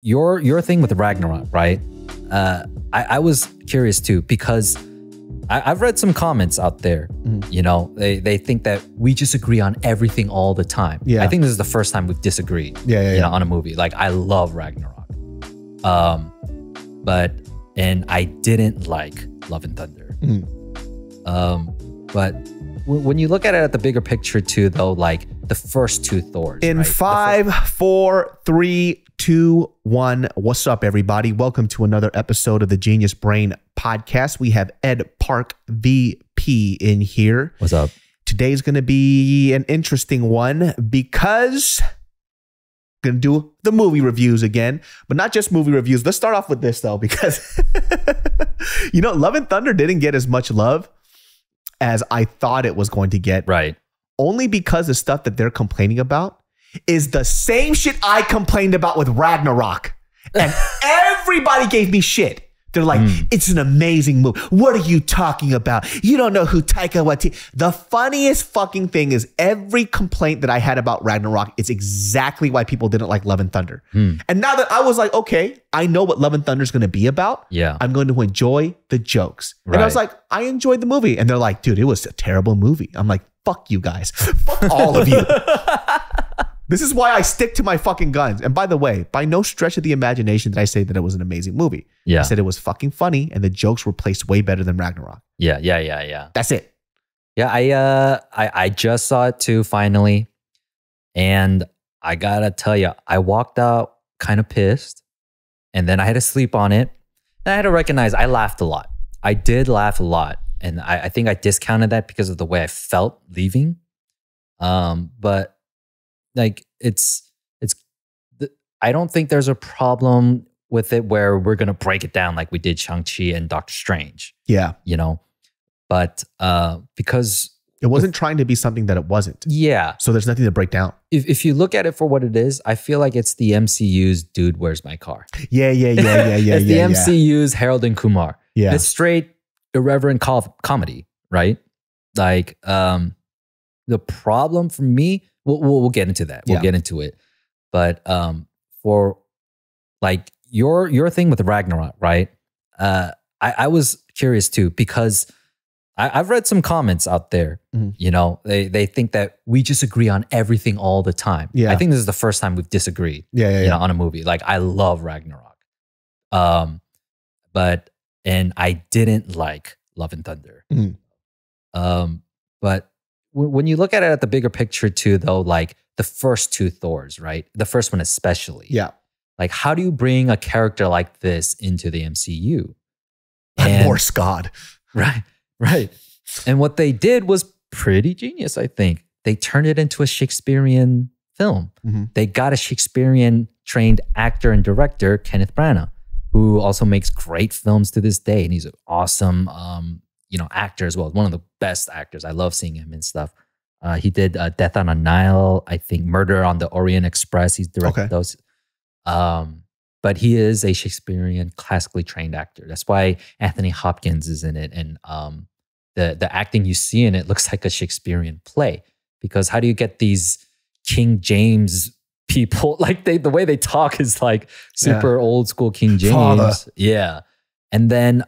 your thing with Ragnarok, right? I was curious too, because I've read some comments out there. You know, they think that we just agree on everything all the time. Yeah. I think this is the first time we've disagreed. You know, on a movie. Like, I love Ragnarok, and I didn't like Love and Thunder. But when you look at it at the bigger picture too, though, like the first two Thors. In right? 5, 4, 3, 2, 1. What's up, everybody? Welcome to another episode of the Genius Brain Podcast. We have Ed Park VP in here. What's up? Today's going to be an interesting one because I'm going to do the movie reviews again, but not just movie reviews. Let's start off with this, though, because, you know, Love and Thunder didn't get as much love as I thought it was going to get. Right. Only because the stuff that they're complaining about is the same shit I complained about with Ragnarok. And everybody gave me shit. They're like, it's an amazing movie. What are you talking about? You don't know who Taika Waititi. The funniest fucking thing is every complaint that I had about Ragnarok is exactly why people didn't like Love and Thunder. And now that I was like, okay, I know what Love and Thunder is going to be about. Yeah. I'm going to enjoy the jokes. Right. And I was like, I enjoyed the movie. And they're like, dude, it was a terrible movie. I'm like, fuck you guys. Fuck all of you. This is why I stick to my fucking guns. And by the way, by no stretch of the imagination did I say that it was an amazing movie. Yeah. I said it was fucking funny and the jokes were placed way better than Ragnarok. Yeah. That's it. Yeah, I just saw it too, finally. And I gotta tell you, I walked out kind of pissed. And then I had to sleep on it. And I had to recognize I laughed a lot. I did laugh a lot. And I think I discounted that because of the way I felt leaving. But like, I don't think there's a problem with it where we're going to break it down like we did Shang-Chi and Doctor Strange. Yeah. You know, but because it wasn't trying to be something that it wasn't. Yeah. So there's nothing to break down. If you look at it for what it is, I feel like it's the MCU's Dude, Where's My Car? Yeah. It's the MCU's Harold and Kumar. Yeah. It's straight irreverent comedy, right? Like, the problem for me, we'll get into that. We'll get into it. But for like your thing with Ragnarok, right? I was curious too, because I've read some comments out there. You know, they think that we just agree on everything all the time. Yeah. I think this is the first time we've disagreed. You know, on a movie. Like, I love Ragnarok. And I didn't like Love and Thunder. But when you look at it at the bigger picture too, though, like the first two Thors, right? The first one especially. Yeah. Like, how do you bring a character like this into the MCU? Morse God. Right. And what they did was pretty genius, I think. They turned it into a Shakespearean film. They got a Shakespearean trained actor and director, Kenneth Branagh, who also makes great films to this day. And he's an awesome, actor as well. One of the best actors. I love seeing him and stuff. He did Death on a Nile, I think Murder on the Orient Express. He's directed those. But he is a Shakespearean, classically trained actor. That's why Anthony Hopkins is in it. And the acting you see in it looks like a Shakespearean play. Because how do you get these King James people? Like, the way they talk is like super old school King James. Father. Yeah. And then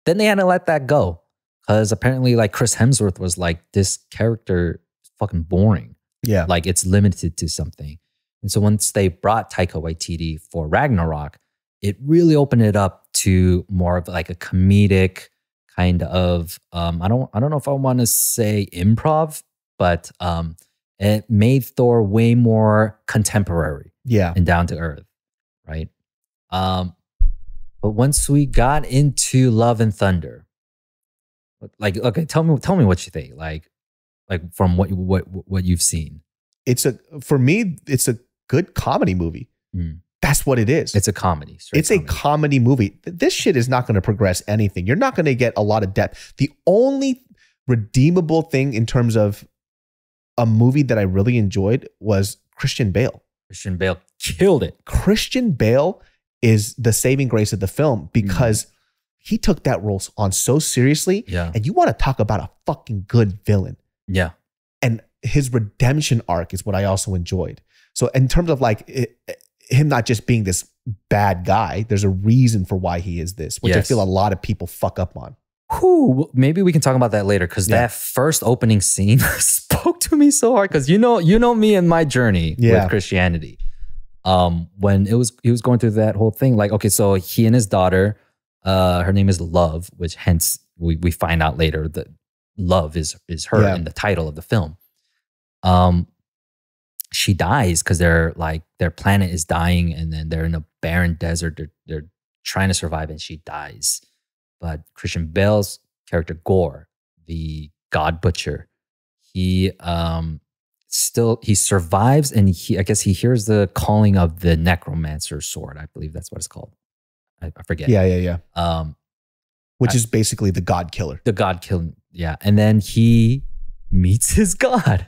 they had to let that go. Because apparently, like, Chris Hemsworth was like, this character is fucking boring. Yeah. Like, it's limited to something. And so once they brought Taika Waititi for Ragnarok, it really opened it up to more of like a comedic kind of, I don't know if I want to say improv, but it made Thor way more contemporary and down to earth, right? But once we got into Love and Thunder, like, okay, tell me what you think, like from what you've seen. For me, it's a good comedy movie. That's what it is. It's a comedy. It's a comedy movie. This shit is not going to progress anything. You're not going to get a lot of depth. The only redeemable thing in terms of a movie that I really enjoyed was Christian Bale. Christian Bale killed it. Christian Bale is the saving grace of the film because he took that role on so seriously. Yeah. And you want to talk about a fucking good villain. Yeah. And his redemption arc is what I also enjoyed. So in terms of like, him not just being this bad guy. There's a reason for why he is this, which I feel a lot of people fuck up on. Whew, maybe we can talk about that later because that first opening scene spoke to me so hard because you know me and my journey with Christianity. When he was going through that whole thing, like, okay, so he and his daughter, her name is Love, which hence we find out later that Love is her in the title of the film. She dies because their planet is dying, and then they're in a barren desert. They're trying to survive, and she dies. But Christian Bale's character Gore, the God Butcher, he survives, and I guess he hears the calling of the necromancer's sword. I believe that's what it's called. I forget. Yeah. Which is basically the God killer. The God killing. Yeah. And then he meets his God.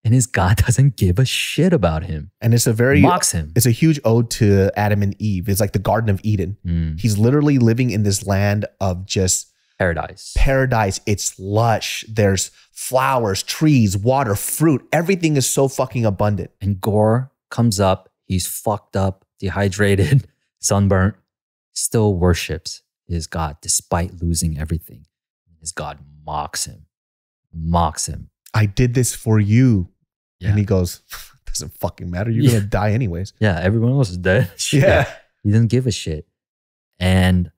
And his God doesn't give a shit about him. And it's mocks him. It's a huge ode to Adam and Eve. It's like the Garden of Eden. He's literally living in this land of just paradise. It's lush. There's flowers, trees, water, fruit. Everything is so fucking abundant. And Gore comes up. He's fucked up, dehydrated, sunburnt. Still worships his God despite losing everything. His God mocks him. I did this for you. Yeah. And he goes, doesn't fucking matter. You're going to die anyways. Yeah, everyone else is dead. Yeah. He doesn't give a shit. And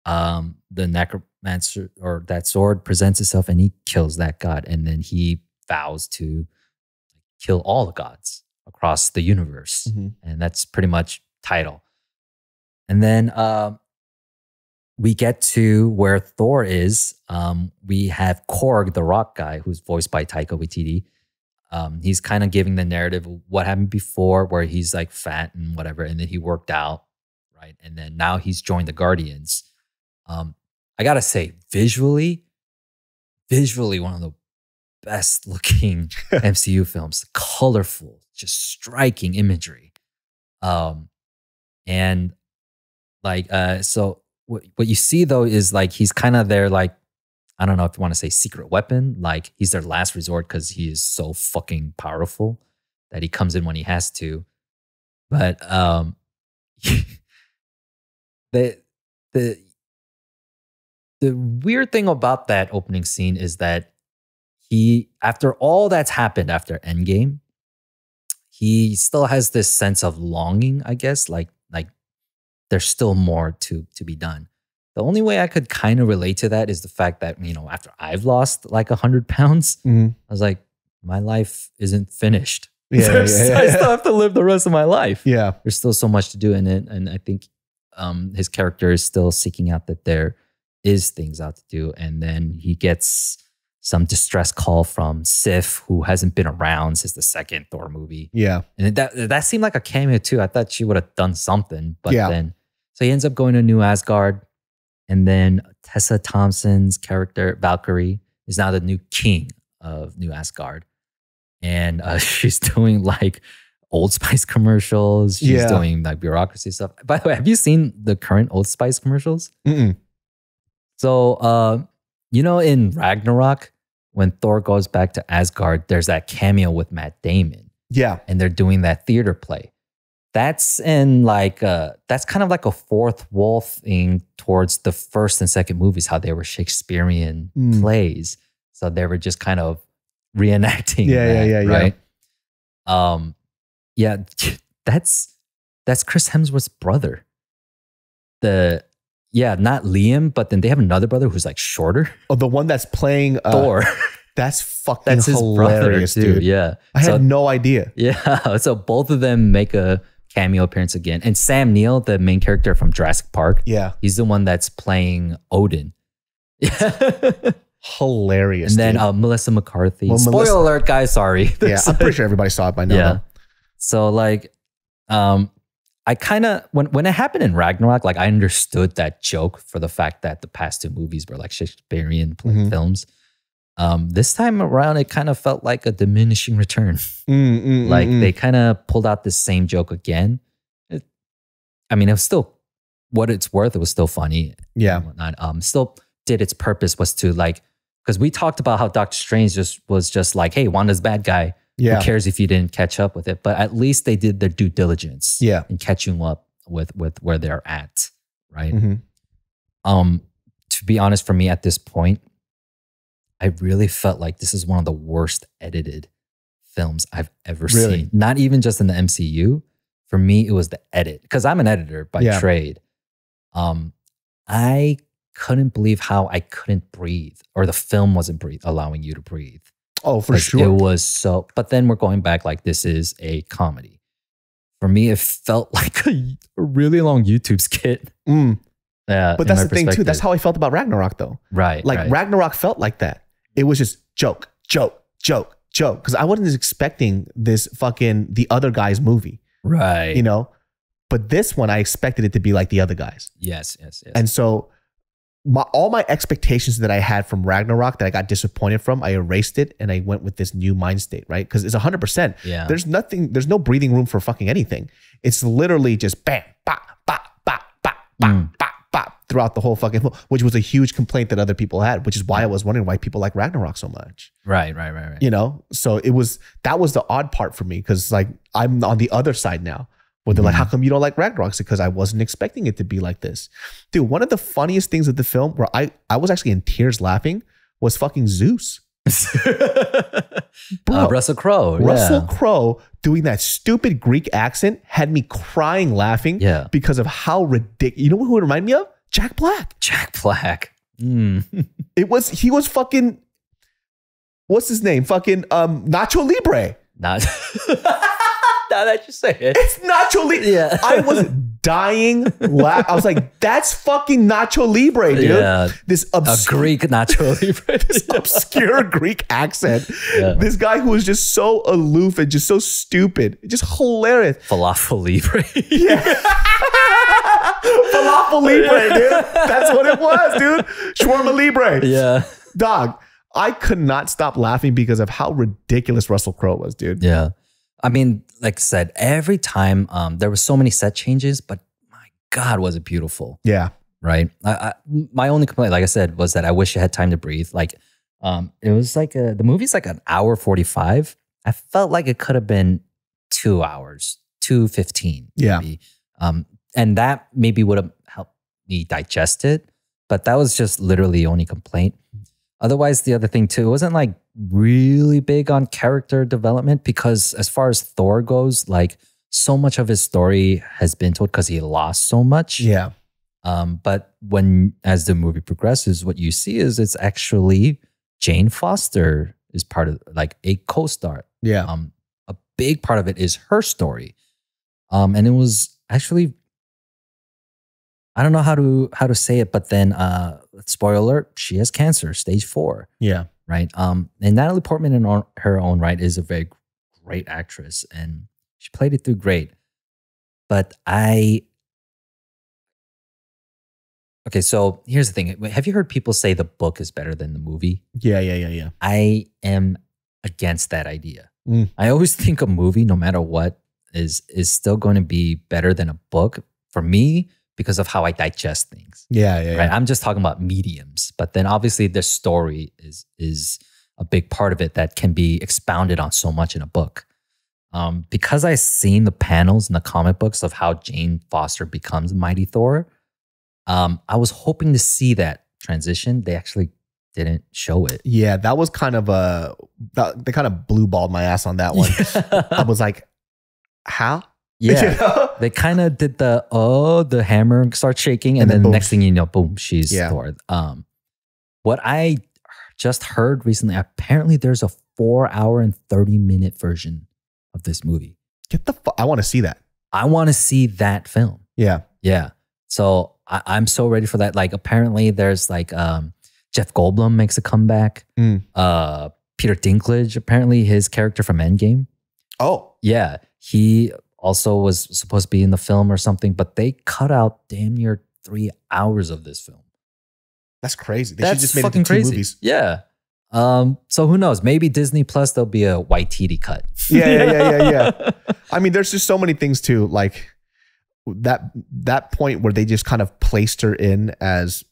the necromancer or that sword presents itself and he kills that god. And then he vows to kill all the gods across the universe. And that's pretty much title. And then we get to where Thor is. We have Korg, the rock guy, who's voiced by Taika Waititi. He's kind of giving the narrative of what happened before, where he's like fat and whatever, and then he worked out, right? And then now he's joined the Guardians. I gotta say, visually, one of the best looking MCU films. Colorful, just striking imagery, and like so. What you see though is like he's kind of their like, I don't know if you want to say secret weapon. Like he's their last resort because he is so fucking powerful that he comes in when he has to. But the weird thing about that opening scene is that he, after all that's happened after Endgame, he still has this sense of longing, I guess, like there's still more to be done. The only way I could kind of relate to that is the fact that, you know, after I've lost like 100 pounds, I was like, my life isn't finished. I still have to live the rest of my life. Yeah. There's still so much to do in it. And I think his character is still seeking out that there is things out to do. And then he gets some distress call from Sif, who hasn't been around since the second Thor movie. Yeah. And that seemed like a cameo too. I thought she would have done something, but then, so he ends up going to New Asgard. And then Tessa Thompson's character, Valkyrie, is now the new king of New Asgard. And she's doing like Old Spice commercials. She's doing like bureaucracy stuff. By the way, have you seen the current Old Spice commercials? So, you know, in Ragnarok, when Thor goes back to Asgard, there's that cameo with Matt Damon. Yeah. And they're doing that theater play. That's in like, that's kind of like a fourth wall thing towards the first and second movies, how they were Shakespearean plays. So they were just kind of reenacting that, right? That's Chris Hemsworth's brother. Not Liam, but then they have another brother who's like shorter. Oh, the one that's playing Thor. That's fucking hilarious, dude. Yeah. I had no idea. Yeah. So both of them make a cameo appearance again. And Sam Neill, the main character from Jurassic Park, he's the one that's playing Odin. Hilarious. And then Melissa McCarthy. Spoiler alert, guys. Sorry. Yeah, I'm pretty sure everybody saw it by now. Yeah. So like, I kind of, when it happened in Ragnarok, like I understood that joke for the fact that the past two movies were like Shakespearean films. This time around, it kind of felt like a diminishing return. Like they kind of pulled out the same joke again. It was still, what it's worth, it was still funny. Yeah. And whatnot. Still did its purpose was to like, because we talked about how Doctor Strange was just like, hey, Wanda's bad guy. Yeah. Who cares if you didn't catch up with it? But at least they did their due diligence in catching up with where they're at, right? To be honest, for me at this point, I really felt like this is one of the worst edited films I've ever seen. Not even just in the MCU. For me, it was the edit. Because I'm an editor by trade. I couldn't believe how I couldn't breathe, or the film wasn't allowing you to breathe. Oh, for like, sure. It was so, but then we're going back like this is a comedy. For me, it felt like a really long YouTube skit. But that's the thing too. That's how I felt about Ragnarok though. Right. Like Ragnarok felt like that. It was just joke. Because I wasn't expecting this fucking the other guy's movie. Right. You know? But this one, I expected it to be like the other guys. Yes. And so all my expectations that I had from Ragnarok that I got disappointed from, I erased it and I went with this new mind state, right? Because it's 100%. Yeah. There's no breathing room for fucking anything. It's literally just bam, bop, bop, bop, bop, bop, bop, bop throughout the whole fucking film, which was a huge complaint that other people had, which is why I was wondering why people like Ragnarok so much. Right. You know? So that was the odd part for me because like I'm on the other side now. Where they're like, how come you don't like Ragnarok? It's because I wasn't expecting it to be like this. Dude, one of the funniest things of the film where I was actually in tears laughing was fucking Zeus. Bro, Russell Crowe. Russell Crowe doing that stupid Greek accent had me crying laughing because of how ridiculous. You know who it reminded me of? Jack Black. He was fucking, what's his name? Fucking Nacho Libre. Now that you say it. It's Nacho Libre. Yeah. I was dying. I was like, that's fucking Nacho Libre, dude. Yeah. A Greek Nacho Libre. This obscure Greek accent. Yeah. This guy who was just so aloof and just so stupid. Just hilarious. Falafel Libre. Yeah. Falafel Libre, dude. That's what it was, dude. Shawarma Libre. Yeah. Dog, I could not stop laughing because of how ridiculous Russell Crowe was, dude. Yeah. I mean, like I said, every time there were so many set changes, but my God, was it beautiful. Yeah. Right. My only complaint, like I said, was that I wish I had time to breathe. Like it was like the movie's like an hour 45. I felt like it could have been 2 hours, 2:15. Yeah. Maybe. And that maybe would have helped me digest it. But that was just literally the only complaint. Otherwise, the other thing too, it wasn't like really big on character development because as far as Thor goes, like so much of his story has been told because he lost so much. Yeah. But as the movie progresses, what you see is it's actually Jane Foster is part of like a co-star. Yeah. A big part of it is her story. And it was actually, I don't know how to say it, but then spoiler alert, she has cancer, stage 4. Yeah. Right. And Natalie Portman in her own right is a very great actress and she played it through great. But okay, so here's the thing. Have you heard people say the book is better than the movie? Yeah. I am against that idea. I always think a movie, no matter what, is still going to be better than a book for me because of how I digest things. Yeah. Right. I'm just talking about mediums, but then obviously the story is a big part of it that can be expounded on so much in a book. Because I've seen the panels in the comic books of how Jane Foster becomes Mighty Thor, I was hoping to see that transition. They actually didn't show it. Yeah, that was kind of they kind of blue balled my ass on that one. I was like, how? Yeah, you know? They kind of did the hammer starts shaking, and then the next thing you know, boom, she's Thor. What I just heard recently, apparently there's a 4 hour and 30-minute version of this movie. Get the fuck! I want to see that. I want to see that film. Yeah. So I'm so ready for that. Like apparently there's like Jeff Goldblum makes a comeback. Peter Dinklage, apparently his character from Endgame. Oh. Yeah. He also was supposed to be in the film or something, but they cut out damn near 3 hours of this film. That's crazy. They That's should just made fucking it 2 crazy. movies. Yeah. So who knows? Maybe Disney Plus there'll be a Waititi cut. Yeah. I mean, there's just so many things too. Like that point where they just kind of placed her in as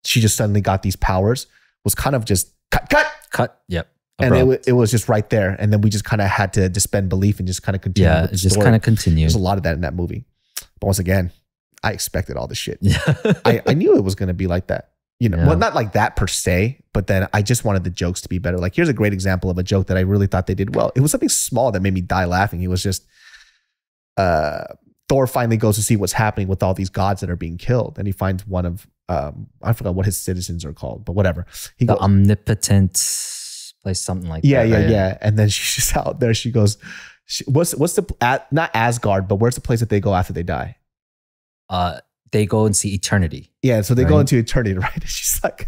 she just suddenly got these powers was kind of just cut. Yep. And it was just right there. And then we just kind of had to suspend belief and just kind of continue. Yeah, it just kind of continued. There's a lot of that in that movie. But once again, I expected all this shit. I knew it was going to be like that. You know, well, not like that per se, but then I just wanted the jokes to be better. Like, here's a great example of a joke that I really thought they did well. It was something small that made me die laughing. It was just Thor finally goes to see what's happening with all these gods that are being killed. And he finds one of, I forgot what his citizens are called, but whatever. The omnipotent place, something like that. Yeah. And then she's just out there. She goes, what's the, not Asgard, but where's the place that they go after they die? They go and see eternity. Yeah, so they go into eternity, right? And she's like,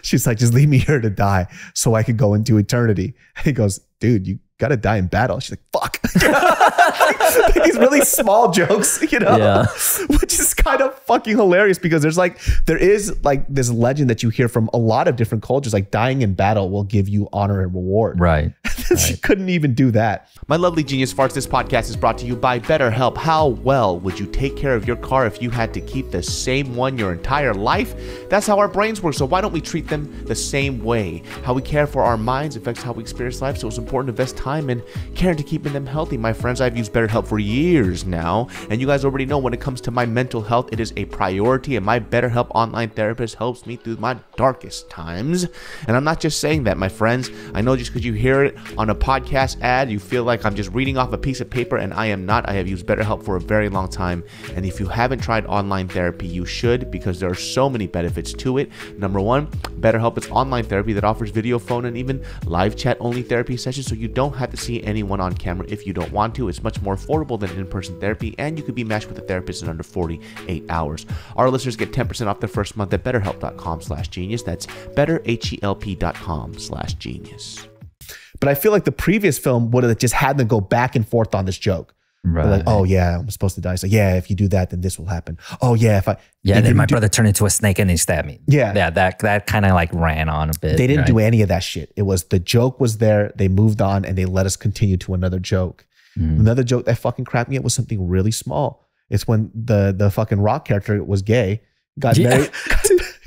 just leave me here to die so I could go into eternity. And he goes, dude, you gotta die in battle. She's like, fuck. Like these really small jokes, you know, which is kind of fucking hilarious because there is this legend that you hear from a lot of different cultures, like dying in battle will give you honor and reward. Right. She couldn't even do that. My lovely Genius Farts, this podcast is brought to you by BetterHelp. How well would you take care of your car if you had to keep the same one your entire life? That's how our brains work, so why don't we treat them the same way? How we care for our minds affects how we experience life, so it's important to invest time and care into keeping them healthy. My friends, I've used BetterHelp for years now, and you guys already know when it comes to my mental health, it is a priority, and my BetterHelp online therapist helps me through my darkest times. And I'm not just saying that, my friends. I know just because you hear it on a podcast ad, you feel like I'm just reading off a piece of paper, and I am not. I have used BetterHelp for a very long time, and if you haven't tried online therapy, you should, because there are so many benefits to it. Number one, BetterHelp is online therapy that offers video, phone, and even live chat only therapy sessions, so you don't have to see anyone on camera if you don't want to. It's much more affordable than in-person therapy, and you could be matched with a therapist in under 48 hours. Our listeners get 10% off their first month at betterhelp.com/genius. That's betterhelp.com/genius. But I feel like the previous film would have just had them go back and forth on this joke. Right. Like, oh yeah, I'm supposed to die. So yeah, if you do that, then this will happen. Oh yeah, if I then my brother turned into a snake and he stabbed me. Yeah, that kind of like ran on a bit. They didn't do any of that shit. It was the joke was there. They moved on and they let us continue to another joke. Another joke that fucking cracked me up was something really small. It's when the fucking Rock character was gay, got married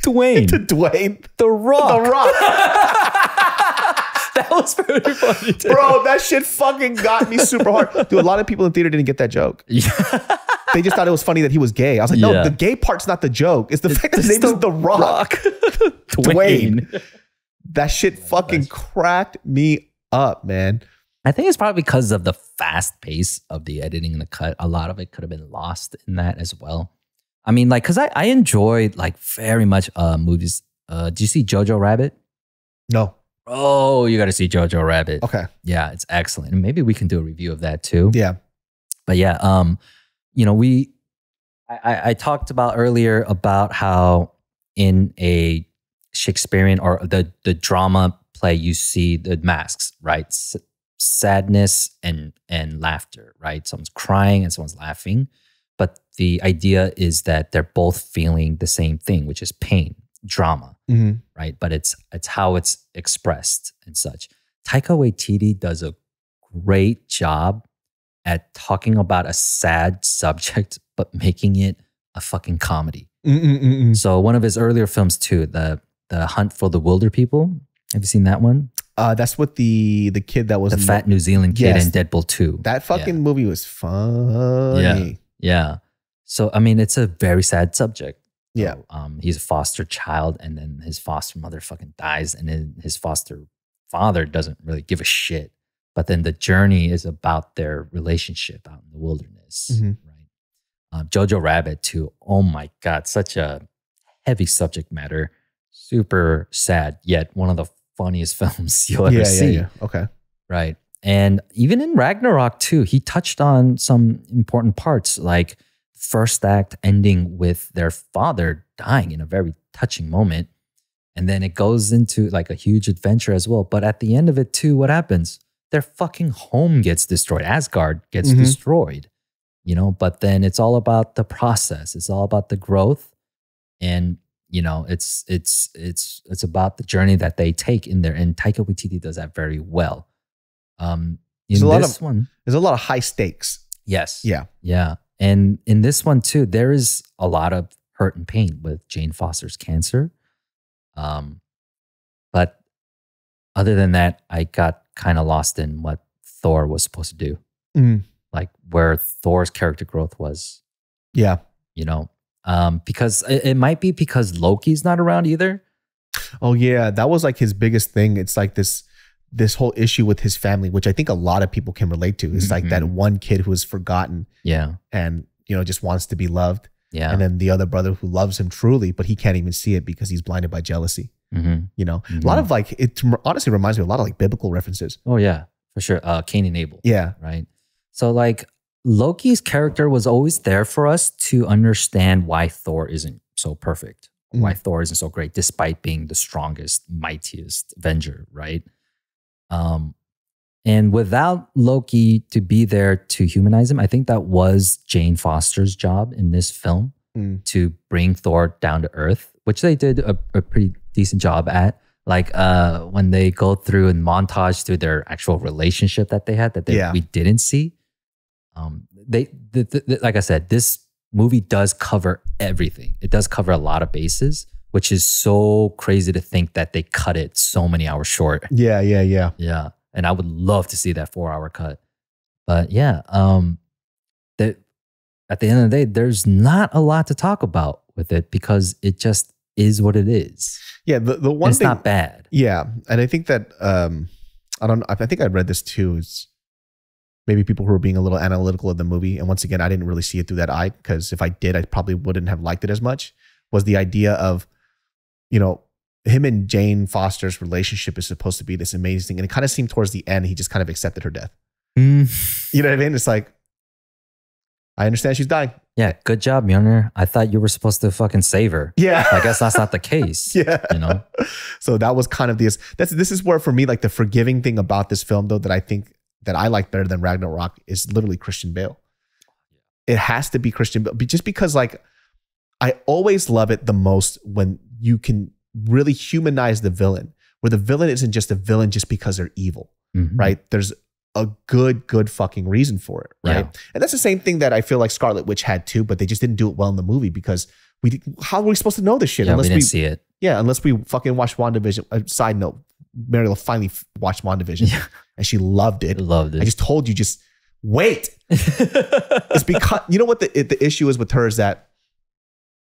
Dwayne to Dwayne the Rock. The Rock. That was very funny too. Bro, that shit fucking got me super hard. Dude, a lot of people in theater didn't get that joke. Yeah. They just thought it was funny that he was gay. I was like, no, the gay part's not the joke. It's the fact that his name is The Rock. Dwayne. That shit fucking cracked me up, man. I think it's probably because of the fast pace of the editing and the cut. A lot of it could have been lost in that as well. I mean, like, because I enjoyed like very much movies. Do you see Jojo Rabbit? No. Oh, you got to see Jojo Rabbit. Okay. Yeah, it's excellent. And maybe we can do a review of that too. Yeah. But yeah, you know, I talked about earlier about how in a Shakespearean or the drama play, you see the masks, right? Sadness and laughter, right? Someone's crying and someone's laughing. But the idea is that they're both feeling the same thing, which is pain, drama, right? But it's how it's expressed and such. Taika Waititi does a great job at talking about a sad subject, but making it a fucking comedy. So one of his earlier films too, the Hunt for the Wilder People. Have you seen that one? That's with the kid that was the fat New Zealand kid in Deadpool 2. That fucking movie was funny. Yeah. So I mean, it's a very sad subject. Yeah. He's a foster child, and then his foster mother fucking dies, and then his foster father doesn't really give a shit. But then the journey is about their relationship out in the wilderness, right? Jojo Rabbit too. Oh my God, such a heavy subject matter. Super sad, yet one of the funniest films you'll ever see. Yeah. Okay. Right. And even in Ragnarok too, he touched on some important parts, like first act ending with their father dying in a very touching moment. And then it goes into like a huge adventure as well. But at the end of it too, what happens? Their fucking home gets destroyed. Asgard gets destroyed, you know, but then it's all about the process. It's all about the growth. And, you know, it's about the journey that they take in there. And Taika Waititi does that very well. There's a lot of high stakes. Yes. Yeah. Yeah. And in this one too, there is a lot of hurt and pain with Jane Foster's cancer. But other than that, I got kind of lost in what Thor was supposed to do. Like where Thor's character growth was. Yeah. You know, because it might be because Loki's not around either. Oh yeah, that was like his biggest thing. It's like this whole issue with his family, which I think a lot of people can relate to. It's like that one kid who was forgotten. Yeah. And, you know, just wants to be loved. Yeah. And then the other brother who loves him truly, but he can't even see it because he's blinded by jealousy. You know, a lot of like, it honestly reminds me of a lot of like biblical references. Oh yeah, for sure. Cain and Abel. Yeah. Right. So like Loki's character was always there for us to understand why Thor isn't so perfect, why Thor isn't so great, despite being the strongest, mightiest Avenger, right? And without Loki to be there to humanize him, I think that was Jane Foster's job in this film to bring Thor down to earth, which they did a pretty decent job at. Like when they go through and montage through their actual relationship that they had we didn't see. Like I said, this movie does cover everything. It does cover a lot of bases, which is so crazy to think that they cut it so many hours short. Yeah. Yeah. And I would love to see that 4-hour cut. But yeah, at the end of the day, there's not a lot to talk about with it because it just is what it is. Yeah, the one it's thing, not bad. Yeah, and I think that I think I read this too. Is maybe people who are being a little analytical of the movie, and once again, I didn't really see it through that eye because if I did, I probably wouldn't have liked it as much. Was the idea of, you know, him and Jane Foster's relationship is supposed to be this amazing thing, and it kind of seemed towards the end he just kind of accepted her death. You know what I mean? It's like, I understand she's dying. Yeah, good job, Mjolnir. I thought you were supposed to fucking save her. Yeah. I guess that's not the case. Yeah. You know? So that was kind of this is where for me, like the forgiving thing about this film though, that I think that I like better than Ragnarok is literally Christian Bale. It has to be Christian Bale just because like, I always love it the most when you can really humanize the villain, where the villain isn't just a villain just because they're evil, right? There's a good fucking reason for it, right? Yeah. And that's the same thing that I feel like Scarlet Witch had too, but they just didn't do it well in the movie because how are we supposed to know this shit? Yeah, unless we didn't see it. Yeah, unless we fucking watched WandaVision. Side note, Mariela finally watched WandaVision and she loved it. Loved it. I just told you, just wait. It's because, you know what the issue is with her is that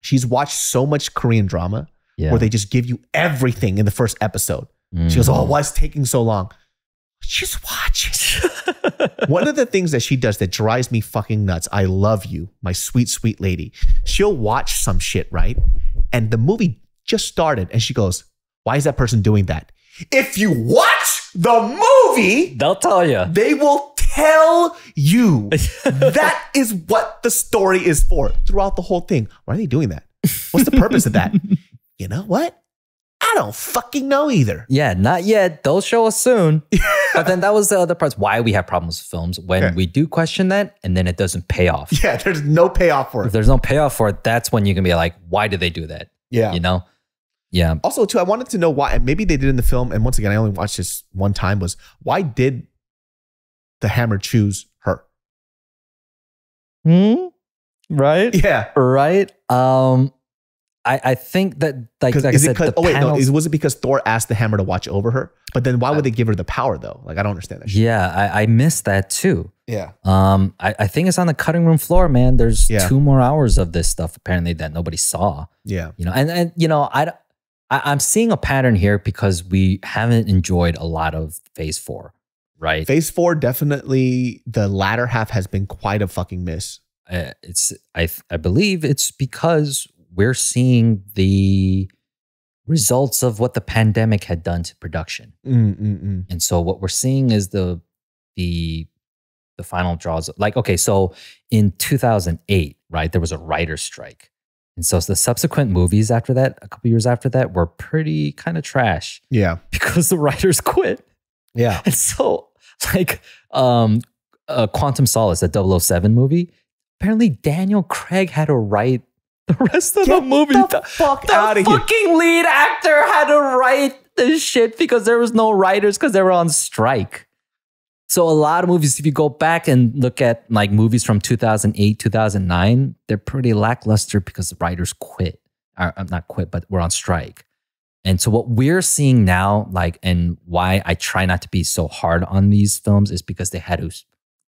she's watched so much Korean drama where they just give you everything in the first episode. She goes, oh, why is it taking so long? Just watch it. One of the things that she does that drives me fucking nuts, I love you, my sweet, sweet lady. She'll watch some shit, right? And the movie just started and she goes, why is that person doing that? If you watch the movie, they'll tell you. They will tell you. That is what the story is for throughout the whole thing. Why are they doing that? What's the purpose of that? You know what? I don't fucking know either. Yeah, not yet. They'll show us soon. But then that was the other part. Why we have problems with films when we do question that and then it doesn't pay off. Yeah, there's no payoff for it. If there's no payoff for it, that's when you can be like, why did they do that? Yeah. You know? Yeah. Also, too, I wanted to know why, and maybe they did in the film, and once again, I only watched this one time, was why did the hammer choose her? Right? Yeah. Right? I think that, like I said, was it because Thor asked the hammer to watch over her? But then why would they give her the power though? Like, I don't understand that shit. Yeah, I missed that too. Yeah. I think it's on the cutting room floor, man. There's 2 more hours of this stuff apparently that nobody saw. Yeah. You know, and you know, I'm seeing a pattern here because we haven't enjoyed a lot of Phase 4, right? Phase 4, definitely the latter half has been quite a fucking miss. I believe it's because we're seeing the results of what the pandemic had done to production. And so what we're seeing is the final draws. Like, okay, so in 2008, right, there was a writer's strike. And so the subsequent movies after that, a couple years after that, were pretty kind of trash. Yeah. Because the writers quit. Yeah. And so like Quantum Solace, that 007 movie, apparently Daniel Craig had to write the rest of the movie. Get the fuck out of here. The fucking lead actor had to write this shit because there was no writers because they were on strike. So a lot of movies, if you go back and look at like movies from 2008, 2009, they're pretty lackluster because the writers quit. Not quit, but were on strike. And so what we're seeing now, like, and why I try not to be so hard on these films is because they had to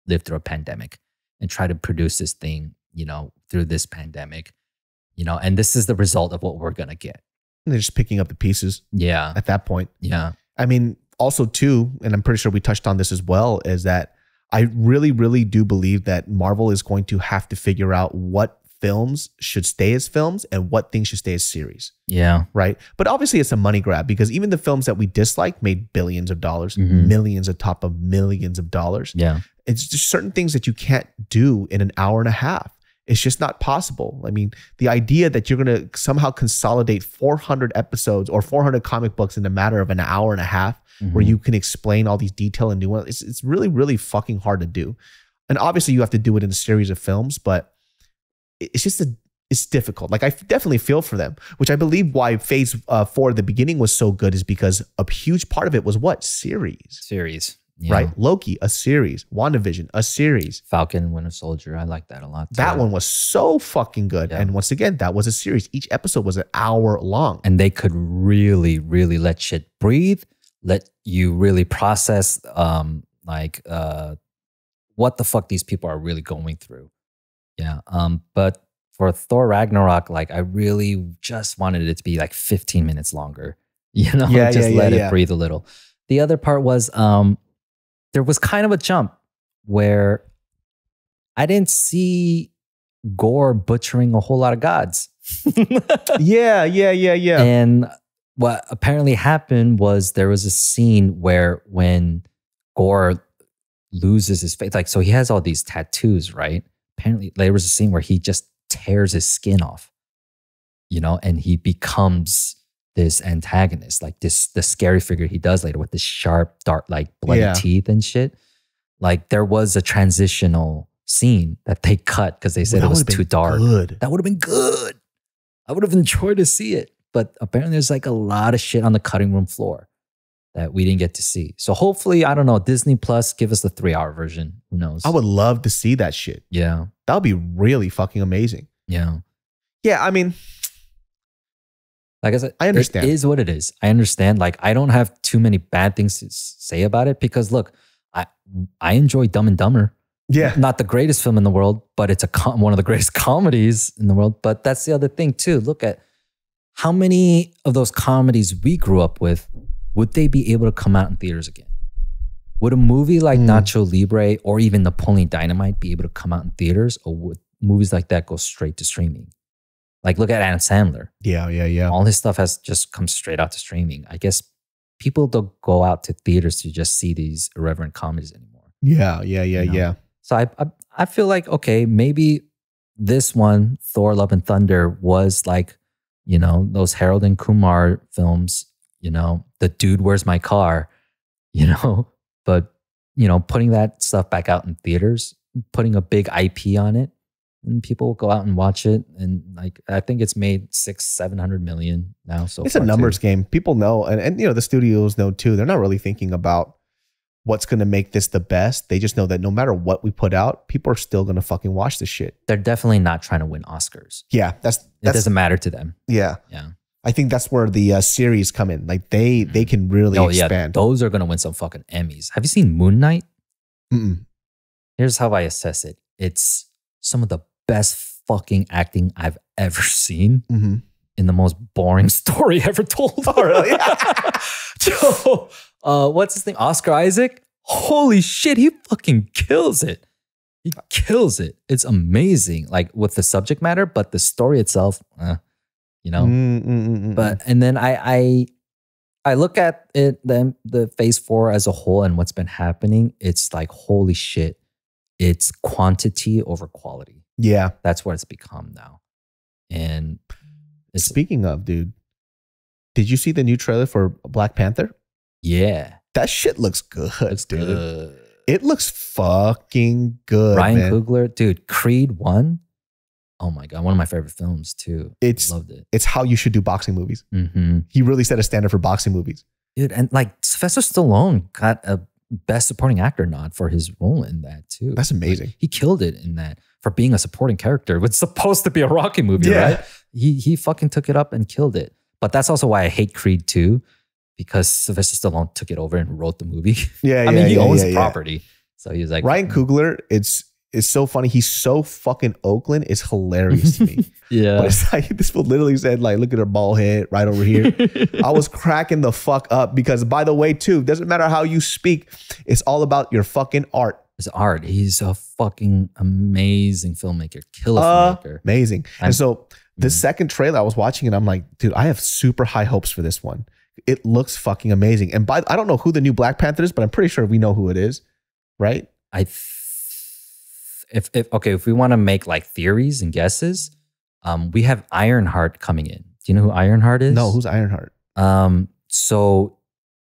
live through a pandemic and try to produce this thing, you know, through this pandemic, you know, and this is the result of what we're going to get. And they're just picking up the pieces. Yeah. At that point. Yeah. I mean, also too, and I'm pretty sure we touched on this as well, is that I really, really do believe that Marvel is going to have to figure out what films should stay as films and what things should stay as series. Yeah. Right. But obviously it's a money grab because even the films that we dislike made billions of dollars, millions on top of millions of dollars. Yeah. It's just certain things that you can't do in an hour and a half. It's just not possible. I mean, the idea that you're going to somehow consolidate 400 episodes or 400 comic books in a matter of an hour and a half where you can explain all these detail and nuance, it's really, really fucking hard to do. And obviously you have to do it in a series of films, but it's just it's difficult. Like I definitely feel for them, which I believe why phase 4 at the beginning was so good is because a huge part of it was what? Series. Yeah. Right? Loki, a series. WandaVision, a series. Falcon and Winter Soldier. I like that a lot too. That one was so fucking good. Yeah. And once again, that was a series. Each episode was an hour long. And they could really, really let shit breathe, let you really process what the fuck these people are really going through. Yeah. But for Thor Ragnarok, like I really just wanted it to be like 15 minutes longer. You know, let it breathe a little. The other part was there was kind of a jump where I didn't see Gore butchering a whole lot of gods. Yeah. And what apparently happened was there was a scene where when Gore loses his face, like, so he has all these tattoos, right? Apparently there was a scene where he just tears his skin off, you know, and he becomes this antagonist, like the scary figure he does later with this sharp, dark, like bloody teeth and shit. Like there was a transitional scene that they cut because they said it was too dark. That would have been good. I would have enjoyed to see it. But apparently there's like a lot of shit on the cutting room floor that we didn't get to see. So hopefully, I don't know, Disney Plus, give us the 3-hour version. Who knows? I would love to see that shit. Yeah. That would be really fucking amazing. Yeah. Yeah, I mean, like I said, I understand. It is what it is. I understand. Like, I don't have too many bad things to say about it because look, I enjoy Dumb and Dumber. Yeah. Not the greatest film in the world, but it's one of the greatest comedies in the world. But that's the other thing too. Look at how many of those comedies we grew up with, would they be able to come out in theaters again? Would a movie like Nacho Libre or even Napoleon Dynamite be able to come out in theaters, or would movies like that go straight to streaming? Like look at Adam Sandler. Yeah. All his stuff has just come straight out to streaming. I guess people don't go out to theaters to just see these irreverent comedies anymore. Yeah. So I feel like, okay, maybe this one, Thor, Love and Thunder, was like, you know, those Harold and Kumar films, you know, The Dude, Where's My Car, you know, but, you know, putting that stuff back out in theaters, putting a big IP on it, and people will go out and watch it. And like, I think it's made 600-700 million now. So it's a numbers game. People know, and you know, the studios know too. They're not really thinking about what's going to make this the best. They just know that no matter what we put out, people are still going to fucking watch this shit. They're definitely not trying to win Oscars. Yeah. It doesn't matter to them. Yeah. I think that's where the series come in. Like they can really expand. Yeah, those are going to win some fucking Emmys. Have you seen Moon Knight? Here's how I assess it. It's some of the best fucking acting I've ever seen in the most boring story ever told. Oh, really? So, what's his name? Oscar Isaac? Holy shit, he fucking kills it. He kills it. It's amazing. Like with the subject matter, but the story itself, you know. But and then I look at it, then the phase 4 as a whole and what's been happening. It's like, holy shit. It's quantity over quality. Yeah. That's what it's become now. And speaking of, dude, did you see the new trailer for Black Panther? Yeah. That shit looks good, It's dude. good. It looks fucking good, Ryan Coogler, dude, Creed 1. Oh my God, one of my favorite films too. Loved it. It's how you should do boxing movies. He really set a standard for boxing movies. Dude, and like Sylvester Stallone got a Best Supporting Actor nod for his role in that too. That's amazing. Like, he killed it in that for being a supporting character. It's supposed to be a Rocky movie, right? He fucking took it up and killed it. But that's also why I hate Creed 2, because Sylvester Stallone took it over and wrote the movie. I mean, he owns the property. So he was like, Ryan Coogler, it's so funny. He's so fucking Oakland. It's hilarious to me. But it's like, this fool literally said, like, look at her bald head right over here. I was cracking the fuck up because, by the way, too, doesn't matter how you speak. It's all about your fucking art. It's art. He's a fucking amazing filmmaker. Killer filmmaker. Amazing. And so the second trailer I was watching and I'm like, dude, I have super high hopes for this one. It looks fucking amazing. And I don't know who the new Black Panther is, but I'm pretty sure we know who it is. Right? If we want to make like theories and guesses, we have Ironheart coming in. Do you know who Ironheart is? No, who's Ironheart? So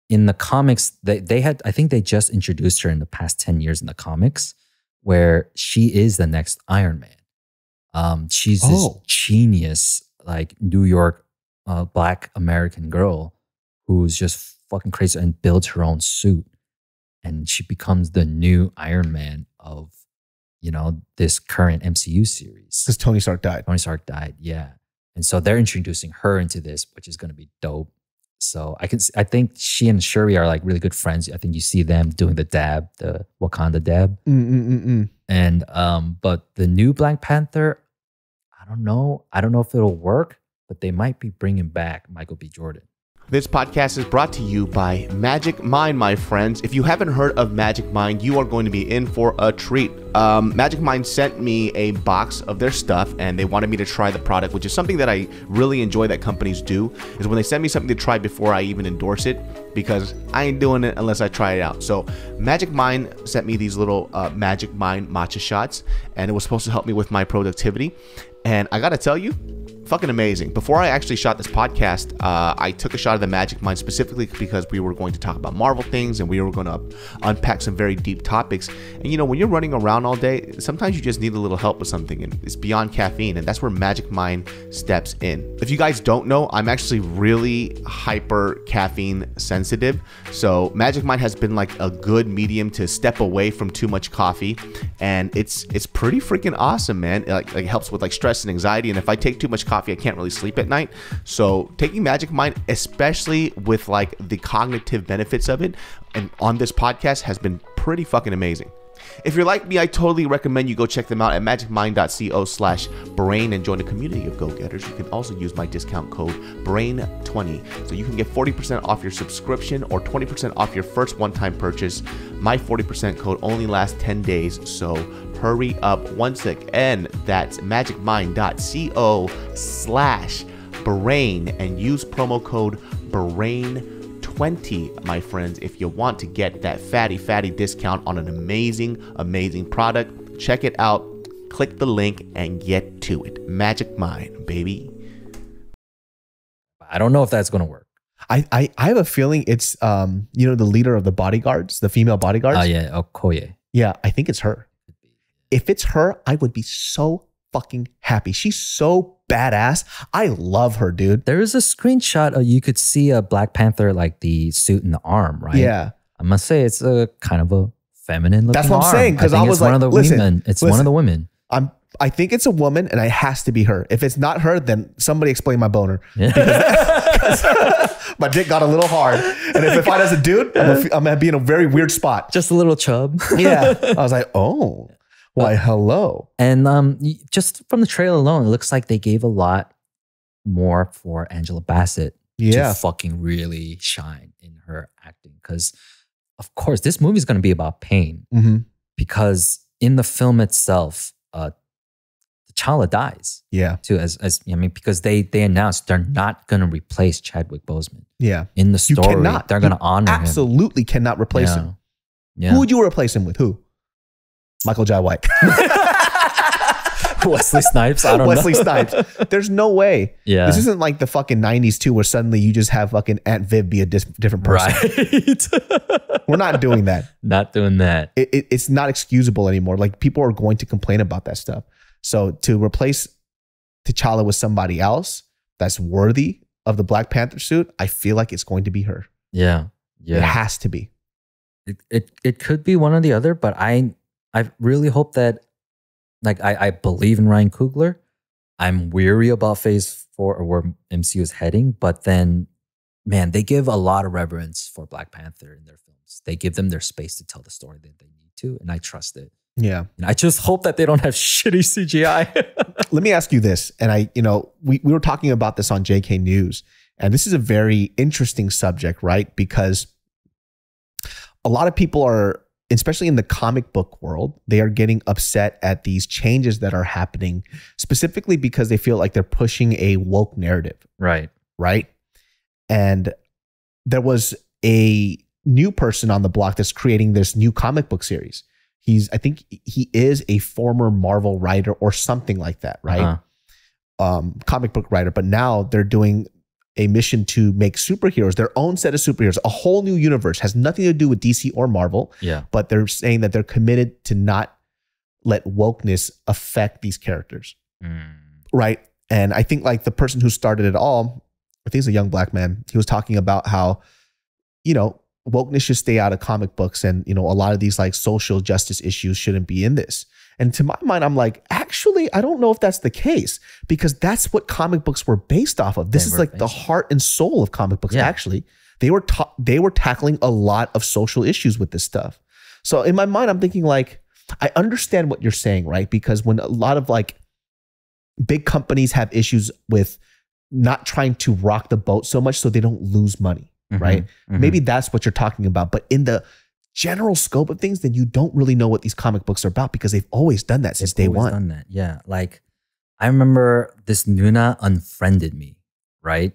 in the comics, they had, I think they just introduced her in the past 10 years in the comics, where she is the next Iron Man. She's this genius, like New York Black American girl who's just fucking crazy and builds her own suit. And she becomes the new Iron Man of, this current MCU series. Because Tony Stark died. Tony Stark died, yeah. And so they're introducing her into this, which is going to be dope. So I think she and Shuri are like really good friends. I think you see them doing the dab, the Wakanda dab. And but the new Black Panther, I don't know if it'll work, but they might be bringing back Michael B. Jordan. This podcast is brought to you by Magic Mind, my friends. If you haven't heard of Magic Mind, you are going to be in for a treat. Magic Mind sent me a box of their stuff and they wanted me to try the product, which is something that I really enjoy that companies do, is when they send me something to try before I even endorse it, because I ain't doing it unless I try it out. So Magic Mind sent me these little Magic Mind matcha shots, and it was supposed to help me with my productivity. And I gotta tell you, fucking amazing. Before I actually shot this podcast, I took a shot of the Magic Mind specifically because we were going to talk about Marvel things and we were going to unpack some very deep topics. And when you're running around all day, sometimes you just need a little help with something, and it's beyond caffeine, and that's where Magic Mind steps in. If you guys don't know, I'm actually really hyper caffeine sensitive. So Magic Mind has been like a good medium to step away from too much coffee, and it's pretty freaking awesome, man. It helps with like stress and anxiety, and if I take too much coffee, I can't really sleep at night. So taking Magic Mind, especially with like the cognitive benefits of it, and on this podcast, has been pretty fucking amazing. If you're like me, I totally recommend you go check them out at magicmind.co/brain and join a community of go-getters. You can also use my discount code BRAIN20 so you can get 40% off your subscription or 20% off your first one-time purchase. My 40% code only lasts 10 days, so hurry up. Once again, that's magicmind.co/brain and use promo code BRAIN20, my friends, if you want to get that fatty discount on an amazing product. Check it out, click the link and get to it. Magic Mind, baby. I don't know if that's gonna work. I have a feeling it's the leader of the bodyguards, the female bodyguards. Okoye. Yeah, I think it's her. If it's her, I would be so fucking happy. She's so badass. I love her, dude. There is a screenshot you could see a Black Panther, like the suit and the arm, right? Yeah. I must say it's a kind of a feminine looking That's what I'm arm. saying, because I was like, listen, it's one of the women. I think it's a woman, and it has to be her. If it's not her, then somebody explain my boner. Yeah. Because my dick got a little hard, and if I was a dude, I'm gonna be in a very weird spot. Just a little chub. Yeah. I was like, oh. Why, hello. And just from the trailer alone, it looks like they gave a lot more for Angela Bassett to fucking really shine in her acting. Because, of course, this movie is going to be about pain. Because in the film itself, T'Challa dies. Yeah. Too, because they announced they're not going to replace Chadwick Boseman. Yeah. In the story, they're going to honor him. Absolutely cannot replace him. Yeah. Who would you replace him with? Who? Michael Jai White. Wesley Snipes? I don't know. Wesley Snipes. There's no way. Yeah. This isn't like the fucking 90s too, where suddenly you just have fucking Aunt Viv be a different person. Right. We're not doing that. Not doing that. It's not excusable anymore. Like, people are going to complain about that stuff. So to replace T'Challa with somebody else that's worthy of the Black Panther suit, I feel like it's going to be her. Yeah. Yeah. It has to be. It could be one or the other, but I really hope that, like, I believe in Ryan Coogler, I'm weary about phase 4 or where MCU is heading, but then, man, they give a lot of reverence for Black Panther in their films. They give them their space to tell the story that they need to, and I trust it. Yeah. And I just hope that they don't have shitty CGI. Let me ask you this. And we were talking about this on JK News, and this is a very interesting subject, right? Because a lot of people are, especially in the comic book world, they are getting upset at these changes that are happening, specifically because they feel like they're pushing a woke narrative. Right. Right. And there was a new person on the block that's creating this new comic book series. I think he is a former Marvel writer or something like that, right? Comic book writer. But now they're doing a mission to make superheroes, their own set of superheroes, a whole new universe, has nothing to do with DC or Marvel. Yeah. But they're saying that they're committed to not let wokeness affect these characters. Right. And I think like the person who started it all, I think he's a young Black man. He was talking about how, wokeness should stay out of comic books, and, a lot of these like social justice issues shouldn't be in this. And to my mind, I'm like, actually, I don't know if that's the case, because that's what comic books were based off of. This is like the heart and soul of comic books. Yeah. Actually, they were tackling a lot of social issues with this stuff. So in my mind, I'm thinking like, I understand what you're saying, right? Because when a lot of like big companies have issues with not trying to rock the boat so much so they don't lose money, right? Maybe that's what you're talking about. But in the general scope of things, then you don't really know what these comic books are about, because they've always done that since day one. Done that. Yeah. Like I remember this Nuna unfriended me, right?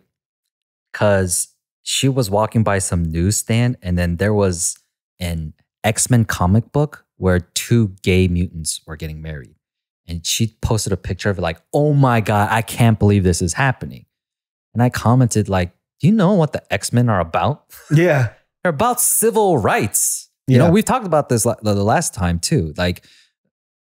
Because she was walking by some newsstand, and then there was an X-Men comic book where 2 gay mutants were getting married. And she posted a picture of it like, oh my God, I can't believe this is happening. And I commented like, do you know what the X-Men are about? Yeah. They're about civil rights. You know, we've talked about this the last time too. Like,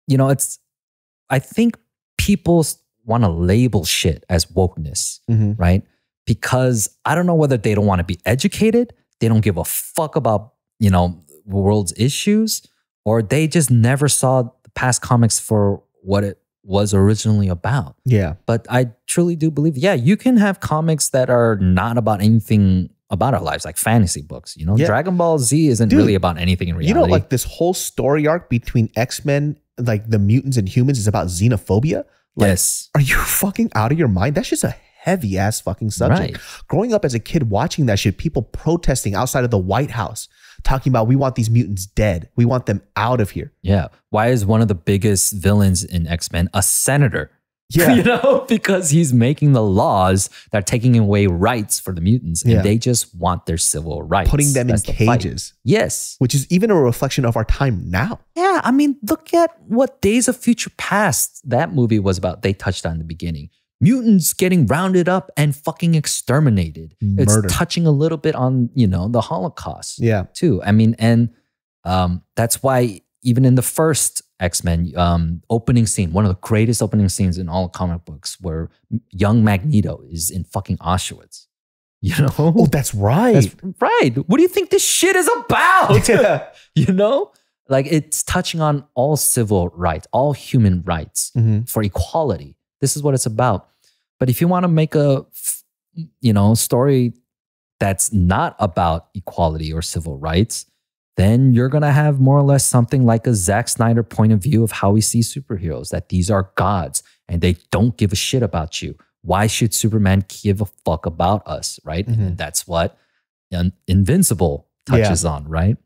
I think people want to label shit as wokeness, right? Because I don't know whether they don't want to be educated, they don't give a fuck about, the world's issues, or they just never saw the past comics for what it was originally about. Yeah. But I truly do believe, you can have comics that are not about anything about our lives, like fantasy books. Dragon Ball Z isn't really about anything in reality. Like this whole story arc between X-Men, like the mutants and humans, is about xenophobia. Like, yes. Are you fucking out of your mind? That's just a heavy ass fucking subject. Right. Growing up as a kid watching that shit, people protesting outside of the White House, talking about, we want these mutants dead. We want them out of here. Yeah. Why is one of the biggest villains in X-Men a senator? Yeah. Because he's making the laws that are taking away rights for the mutants, and they just want their civil rights. Putting them in cages. Yes. Which is even a reflection of our time now. Yeah. I mean, look at what Days of Future Past, that movie was about. They touched on in the beginning. Mutants getting rounded up and fucking exterminated. Murder. It's touching a little bit on, the Holocaust too. I mean, and that's why even in the first X-Men opening scene, one of the greatest opening scenes in all comic books, where young Magneto is in fucking Auschwitz. Oh, that's right. That's right. What do you think this shit is about? Yeah. Like it's touching on all civil rights, all human rights for equality. This is what it's about. But if you want to make a, story that's not about equality or civil rights, then you're going to have more or less something like a Zack Snyder point of view of how we see superheroes, that these are gods and they don't give a shit about you. Why should Superman give a fuck about us, right? And that's what Invincible touches on, right?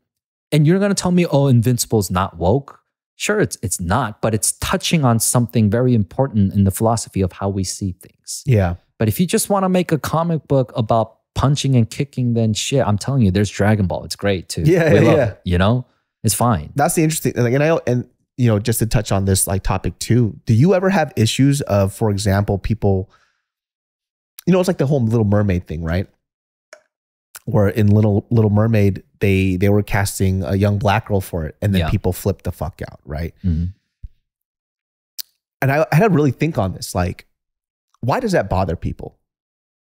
And you're going to tell me, oh, Invincible's not woke? Sure, it's not, but it's touching on something very important in the philosophy of how we see things. Yeah. But if you just want to make a comic book about punching and kicking, then shit, I'm telling you, there's Dragon Ball. It's great too. Yeah. It's fine. That's the interesting thing. And just to touch on this like topic too, do you ever have issues of, for example, people, it's like the whole Little Mermaid thing, right? Where in Little Mermaid, they were casting a young Black girl for it, and then people flipped the fuck out, right? And I had to really think on this, like, why does that bother people,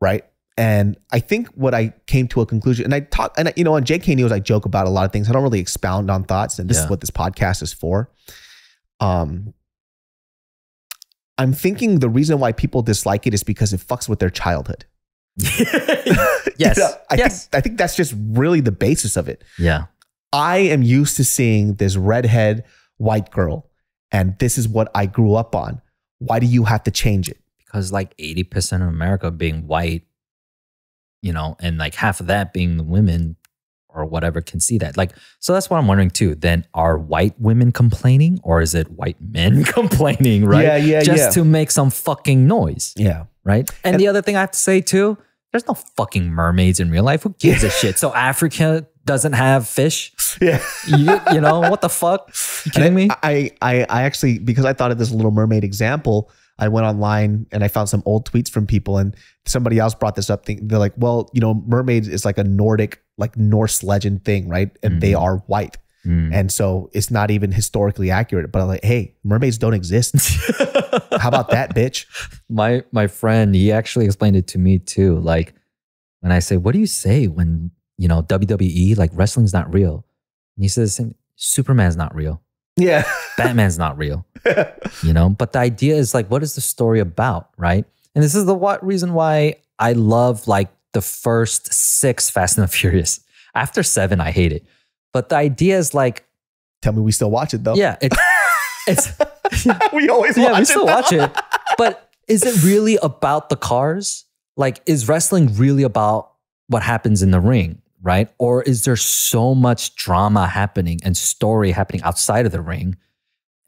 right? And I think what I came to a conclusion, and on JK News, I joke about a lot of things. I don't really expound on thoughts, and this is what this podcast is for. I'm thinking the reason why people dislike it is because it fucks with their childhood. Yes. I think that's just really the basis of it. Yeah. I am used to seeing this redhead white girl, and this is what I grew up on. Why do you have to change it? Because like 80% of America being white, you know, and like half of that being the women or whatever can see that. Like, so that's what I'm wondering too. Then are white women complaining or is it white men complaining, right? Yeah. Just to make some fucking noise. Yeah. Right. And the other thing I have to say too, there's no fucking mermaids in real life. Who gives a shit? So Africa doesn't have fish. Yeah. You know, what the fuck? You kidding me? I actually, because I thought of this Little Mermaid example, I went online and I found some old tweets from people, and somebody else brought this up. They're like, well, you know, mermaids is like a Nordic, like Norse legend thing, right? And they are white. And so it's not even historically accurate. But I'm like, hey, mermaids don't exist. How about that, bitch? My friend, he actually explained it to me too. Like when I say, what do you say when, you know, WWE, like wrestling's not real? And he says, Superman's not real. Yeah. Batman's not real. You know, but the idea is like, what is the story about, right? And this is the reason why I love like the first 6 Fast and the Furious. After 7, I hate it. But the idea is like, tell me we still watch it though. Yeah, it's we always watch it. Yeah, we still watch it. But is it really about the cars? Like, is wrestling really about what happens in the ring, right? Or is there so much drama happening and story happening outside of the ring?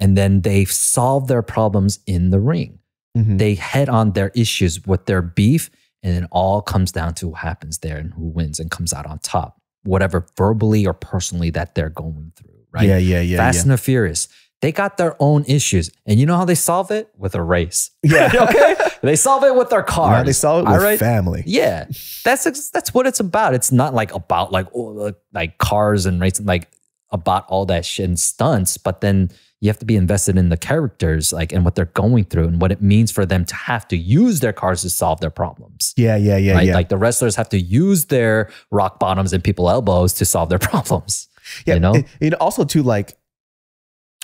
And then they solve their problems in the ring. They head on their issues with their beef, and it all comes down to what happens there and who wins and comes out on top, whatever verbally or personally that they're going through, right? Yeah. Fast and the Furious, they got their own issues. And you know how they solve it? With a race. Yeah. Okay? They solve it with their cars. Yeah, they solve it with family. Yeah. That's what it's about. It's not like about like cars and racing, like about all that shit and stunts, but then you have to be invested in the characters, like, and what they're going through and what it means for them to have to use their cars to solve their problems. Yeah. Right? Like the wrestlers have to use their rock bottoms and people elbows to solve their problems. Yeah. You know? And also too, like,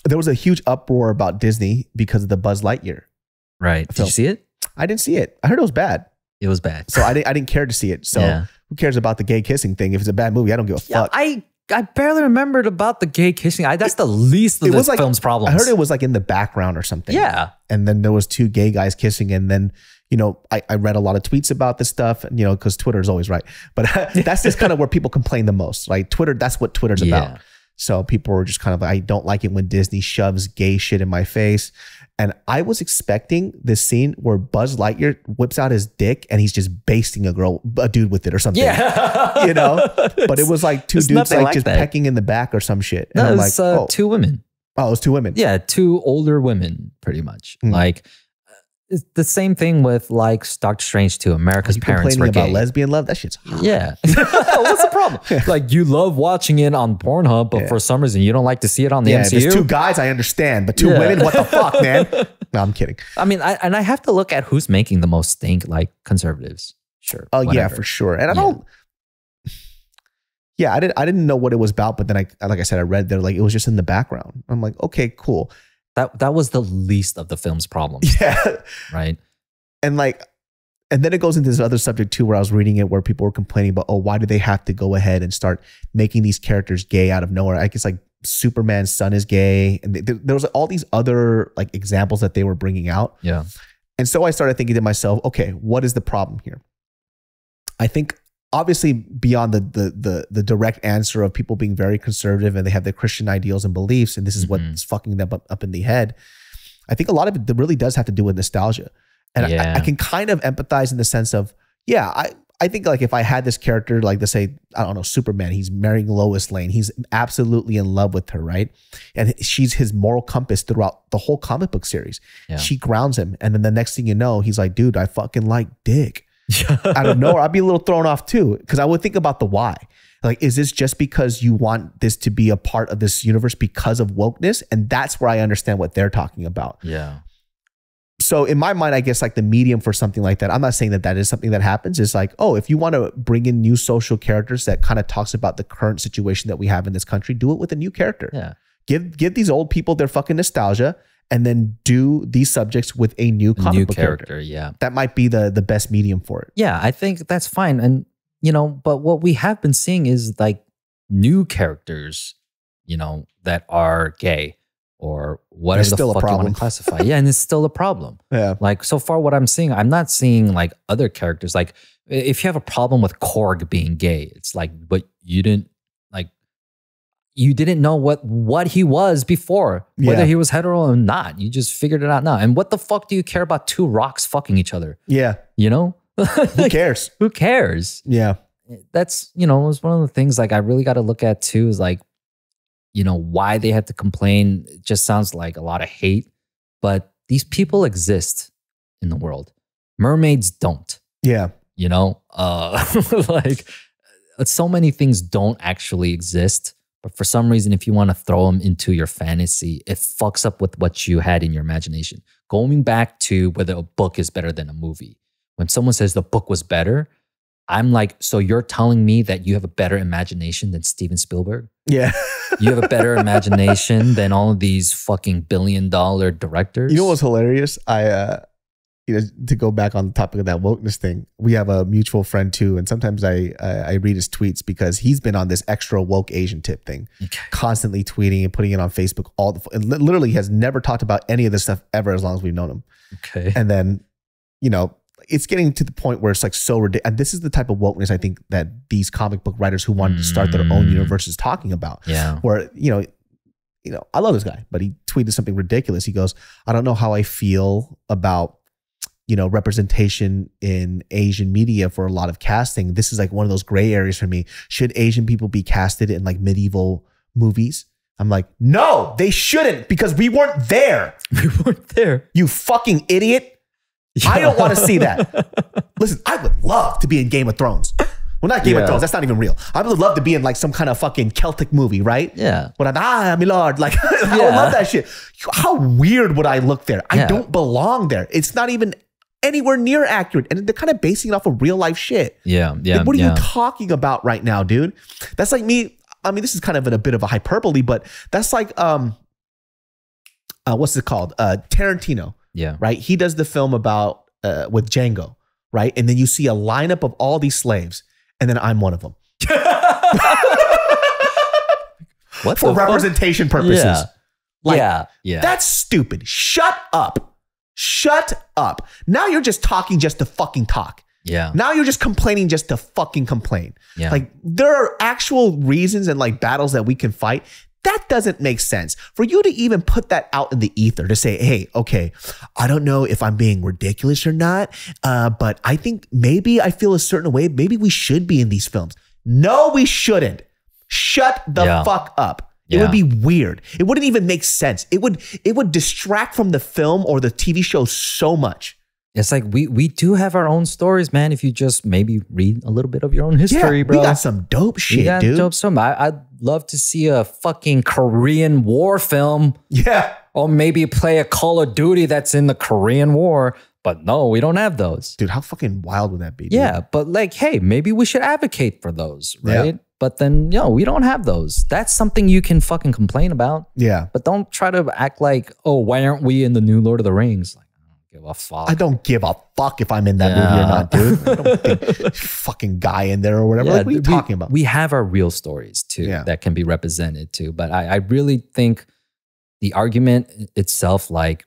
there was a huge uproar about Disney because of the Buzz Lightyear. Right. Did you see it? I didn't see it. I heard it was bad. It was bad. So I didn't care to see it. So who cares about the gay kissing thing? If it's a bad movie, I don't give a fuck. I barely remembered about the gay kissing. That's the least of this film's problems. I heard it was like in the background or something. Yeah. And then there was 2 gay guys kissing. And then, you know, I read a lot of tweets about this stuff, and, you know, because Twitter is always right. But that's just kind of where people complain the most. Like Twitter, that's what Twitter's about. So people were just kind of like, I don't like it when Disney shoves gay shit in my face. And I was expecting this scene where Buzz Lightyear whips out his dick and he's just basting a dude with it or something. Yeah. You know? But it was like 2 dudes like just pecking in the back or some shit. And I'm like, 2 women. Oh, it was 2 women. Yeah, 2 older women, pretty much. Like, it's the same thing with like Doctor Strange 2. America's parents were gay. About lesbian love? That shit's hot. Yeah. What's the problem? Like, you love watching it on Pornhub, but for some reason you don't like to see it on the MCU. If it's 2 guys, I understand, but 2 women, what the fuck, man? No, I'm kidding. I mean, I have to look at who's making the most stink, like conservatives. Sure. Oh, yeah, for sure. And I don't. Yeah, I didn't know what it was about, but then like I said, I read there, like it was just in the background. I'm like, okay, cool. That was the least of the film's problems. Yeah. Right. And then it goes into this other subject too, where I was reading it, where people were complaining about, oh, why do they have to go ahead and start making these characters gay out of nowhere? I guess like Superman's son is gay, and there was all these other like examples that they were bringing out. Yeah. And so I started thinking to myself, okay, what is the problem here? I think obviously beyond the direct answer of people being very conservative and they have their Christian ideals and beliefs, and this is what's fucking them up in the head. I think a lot of it really does have to do with nostalgia. And I can kind of empathize in the sense of, I think like if I had this character, like let's say, I don't know, Superman, he's marrying Lois Lane. He's absolutely in love with her, right? And she's his moral compass throughout the whole comic book series. Yeah. She grounds him. And then the next thing you know, he's like, dude, I fucking like dick. Out of nowhere, I'd be a little thrown off too, because I would think about the why. Like, is this just because you want this to be a part of this universe because of wokeness? And that's where I understand what they're talking about. Yeah. So in my mind, I guess like the medium for something like that, I'm not saying that is something that happens. It's like, oh, if you want to bring in new social characters that kind of talks about the current situation that we have in this country, do it with a new character. Yeah. Give these old people their fucking nostalgia and then do these subjects with a new comic book character. Yeah. That might be the best medium for it. Yeah, I think that's fine. And, but what we have been seeing is like new characters, that are gay or whatever the fuck you want to classify. Yeah, and it's still a problem. Yeah. Like so far what I'm seeing, I'm not seeing like other characters. Like if you have a problem with Korg being gay, it's like, but you didn't know what he was before, whether he was hetero or not. You just figured it out now. And what the fuck do you care about two rocks fucking each other? Yeah. Who cares? Who cares? Yeah. That's, it's one of the things like I really got to look at too is like, why they have to complain. It just sounds like a lot of hate, but these people exist in the world. Mermaids don't. Yeah. Like so many things don't actually exist. But for some reason, if you want to throw them into your fantasy, it fucks up with what you had in your imagination. Going back to whether a book is better than a movie. When someone says the book was better, I'm like, so you're telling me that you have a better imagination than Steven Spielberg? Yeah. You have a better imagination than all of these fucking billion-dollar directors? You know what's hilarious? To go back on the topic of that wokeness thing, we have a mutual friend too, and sometimes I read his tweets because he's been on this extra woke Asian tip thing, constantly tweeting and putting it on Facebook. And literally has never talked about any of this stuff ever as long as we've known him. Okay, and then it's getting to the point where it's like so ridiculous. And this is the type of wokeness I think that these comic book writers who wanted to start their own universes talking about. Yeah, where I love this guy, but he tweeted something ridiculous. He goes, "I don't know how I feel about." Representation in Asian media for a lot of casting. This is like one of those gray areas for me. Should Asian people be casted in like medieval movies? I'm like, no, they shouldn't because we weren't there. We weren't there. You fucking idiot. Yeah. I don't want to see that. Listen, I would love to be in Game of Thrones. Well, not Game of Thrones. That's not even real. I would love to be in like some kind of fucking Celtic movie, right? Yeah. When my lord, like I would love that shit. How weird would I look there? I don't belong there. It's not even anywhere near accurate, and they're kind of basing it off of real life shit. Yeah. Like, what are you talking about right now, dude? That's like me. I mean, this is kind of a bit of a hyperbole, but that's like what's it called? Tarantino. Yeah. Right. He does the film about with Django, right? And then you see a lineup of all these slaves, and then I'm one of them. What for representation purposes? Yeah. Like, that's stupid. Shut up. Shut up. Now you're just talking just to fucking talk. Yeah. Now you're just complaining just to fucking complain. Yeah. Like there are actual reasons and like battles that we can fight. That doesn't make sense. For you to even put that out in the ether to say, hey, okay, I don't know if I'm being ridiculous or not, but I think maybe I feel a certain way. Maybe we should be in these films. No, we shouldn't. Shut the fuck up. It would be weird. It wouldn't even make sense. It would distract from the film or the TV show so much. It's like we do have our own stories, man. If you just maybe read a little bit of your own history, bro. We got some dope shit, dude. Dope stuff. I'd love to see a fucking Korean War film. Yeah. Or maybe play a Call of Duty that's in the Korean War. But no, we don't have those. Dude, how fucking wild would that be? Dude? Yeah, but like, hey, maybe we should advocate for those, right? Yeah. But then, we don't have those. That's something you can fucking complain about. Yeah. But don't try to act like, oh, why aren't we in the new Lord of the Rings? Like, I don't give a fuck. I don't give a fuck if I'm in that movie or not, dude. I don't think fucking guy in there or whatever. Like, what are you talking about? We have our real stories too that can be represented too. But I really think the argument itself, like,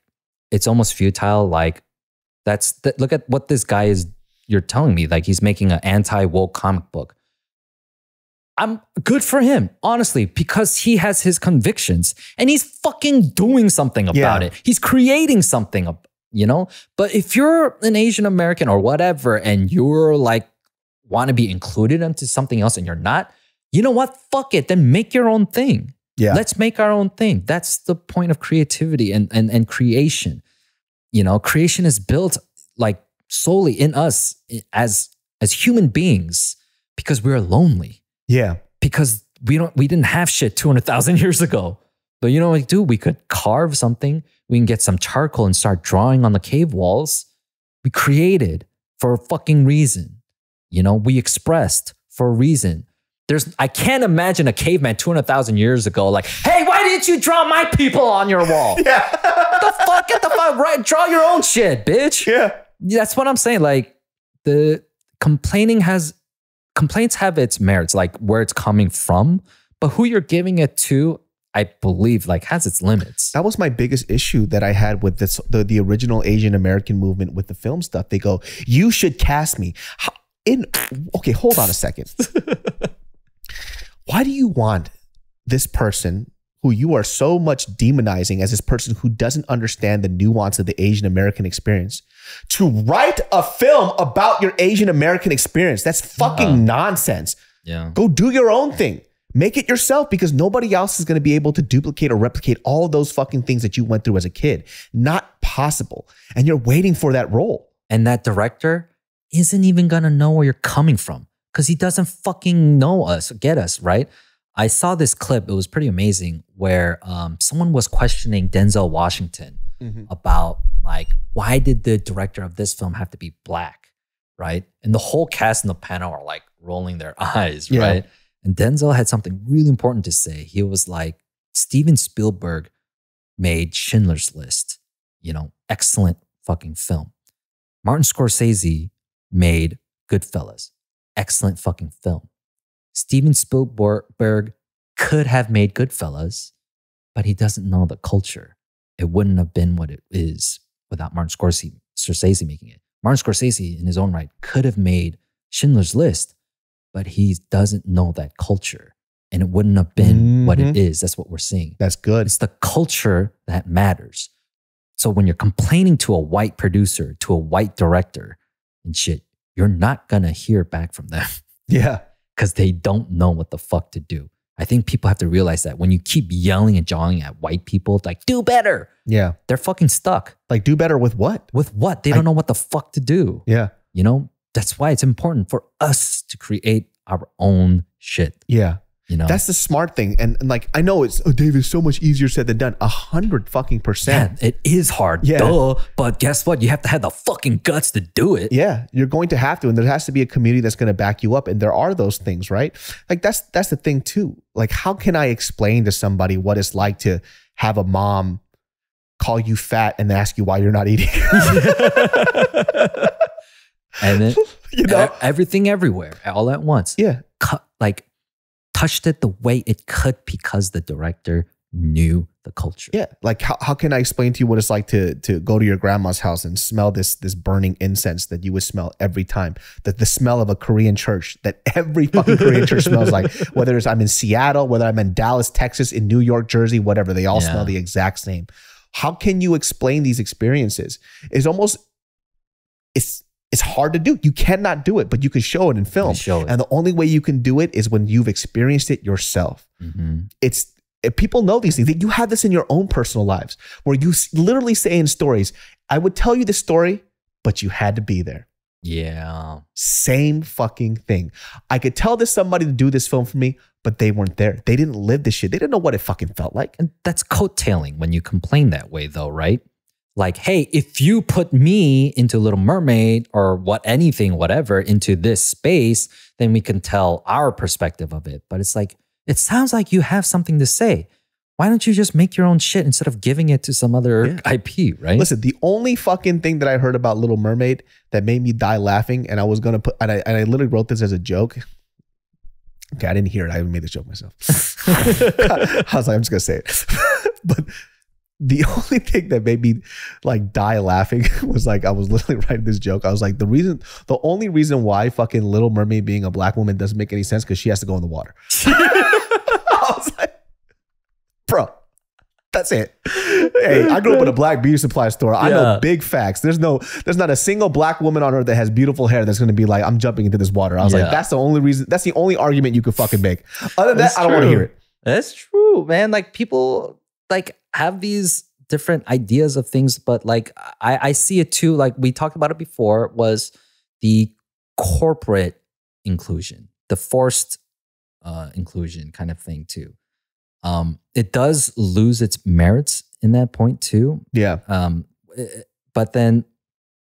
it's almost futile. Like, look at what this guy is, you're telling me, like he's making an anti-woke comic book. I'm good for him, honestly, because he has his convictions and he's fucking doing something about it. He's creating something, But if you're an Asian American or whatever, and you're like, want to be included into something else and you're not, you know what? Fuck it. Then make your own thing. Yeah. Let's make our own thing. That's the point of creativity and creation. Creation is built like solely in us as human beings because we're lonely. Yeah. Because we didn't have shit 200,000 years ago. But you know what we do? We could carve something. We can get some charcoal and start drawing on the cave walls. We created for a fucking reason. We expressed for a reason. I can't imagine a caveman 200,000 years ago like, hey, why didn't you draw my people on your wall? Yeah. Get the fuck right. Draw your own shit, bitch. Yeah. That's what I'm saying. Like the complaints have its merits, like where it's coming from, but who you're giving it to, I believe, like has its limits. That was my biggest issue that I had with this, the original Asian American movement with the film stuff. They go, you should cast me. Okay, hold on a second. Why do you want this person who you are so much demonizing as this person who doesn't understand the nuance of the Asian American experience to write a film about your Asian American experience? That's fucking nonsense. Yeah. Go do your own thing. Make it yourself, because nobody else is going to be able to duplicate or replicate all those fucking things that you went through as a kid. Not possible. And you're waiting for that role. And that director isn't even going to know where you're coming from because he doesn't fucking know us, get us, right? I saw this clip. It was pretty amazing where someone was questioning Denzel Washington about like, why did the director of this film have to be black, right? And the whole cast in the panel are like rolling their eyes, right? And Denzel had something really important to say. He was like, Steven Spielberg made Schindler's List, excellent fucking film. Martin Scorsese made Goodfellas, excellent fucking film. Steven Spielberg could have made Goodfellas, but he doesn't know the culture. It wouldn't have been what it is without Martin Scorsese making it. Martin Scorsese, in his own right, could have made Schindler's List, but he doesn't know that culture. And it wouldn't have been what it is. That's what we're seeing. That's good. It's the culture that matters. So when you're complaining to a white producer, to a white director and shit, you're not going to hear back from them. Yeah. Because they don't know what the fuck to do. I think people have to realize that when you keep yelling and jawing at white people, like, do better. Yeah. They're fucking stuck. Like, do better with what? With what? They don't know what the fuck to do. Yeah. That's why it's important for us to create our own shit. Yeah. That's the smart thing. And like, I know it's, David, so much easier said than done. 100% Yeah, it is hard. Yeah. Duh. But guess what? You have to have the fucking guts to do it. Yeah. You're going to have to. And there has to be a community that's going to back you up. And there are those things, right? Like that's the thing too. Like, how can I explain to somebody what it's like to have a mom call you fat and ask you why you're not eating? And then everything everywhere all at once. Yeah. Touched it the way it could because the director knew the culture. Yeah. Like how can I explain to you what it's like to go to your grandma's house and smell this burning incense that you would smell every time? The smell of a Korean church that every fucking Korean church smells like, whether it's I'm in Seattle, whether I'm in Dallas, Texas, in New York, Jersey, whatever, they all smell the exact same. How can you explain these experiences? It's hard to do. You cannot do it, but you can show it in film. And the only way you can do it is when you've experienced it yourself. People know these things. You have this in your own personal lives where you literally say in stories, I would tell you this story, but you had to be there. Yeah. Same fucking thing. I could tell this somebody to do this film for me, but they weren't there. They didn't live this shit. They didn't know what it fucking felt like. And that's coattailing when you complain that way though, right? Like, hey, if you put me into Little Mermaid or whatever, into this space, then we can tell our perspective of it. But it's like, it sounds like you have something to say. Why don't you just make your own shit instead of giving it to some other IP, right? Listen, the only fucking thing that I heard about Little Mermaid that made me die laughing, and I was going to put, and I literally wrote this as a joke. Okay, I didn't hear it. I made this joke myself. I was like, I'm just going to say it. But the only thing that made me like die laughing was like, I was literally writing this joke. I was like, the only reason why fucking Little Mermaid being a black woman doesn't make any sense because she has to go in the water. I was like, bro, that's it. Hey, I grew up in a black beauty supply store. I know big facts. There's not a single black woman on earth that has beautiful hair that's going to be like, I'm jumping into this water. I was like, that's the only reason. That's the only argument you could fucking make. Other than that, I don't want to hear it. That's true, man. Like people like have these different ideas of things, but like I see it too. Like we talked about it before, was the corporate inclusion, the forced inclusion kind of thing too. It does lose its merits in that point too. Yeah. But then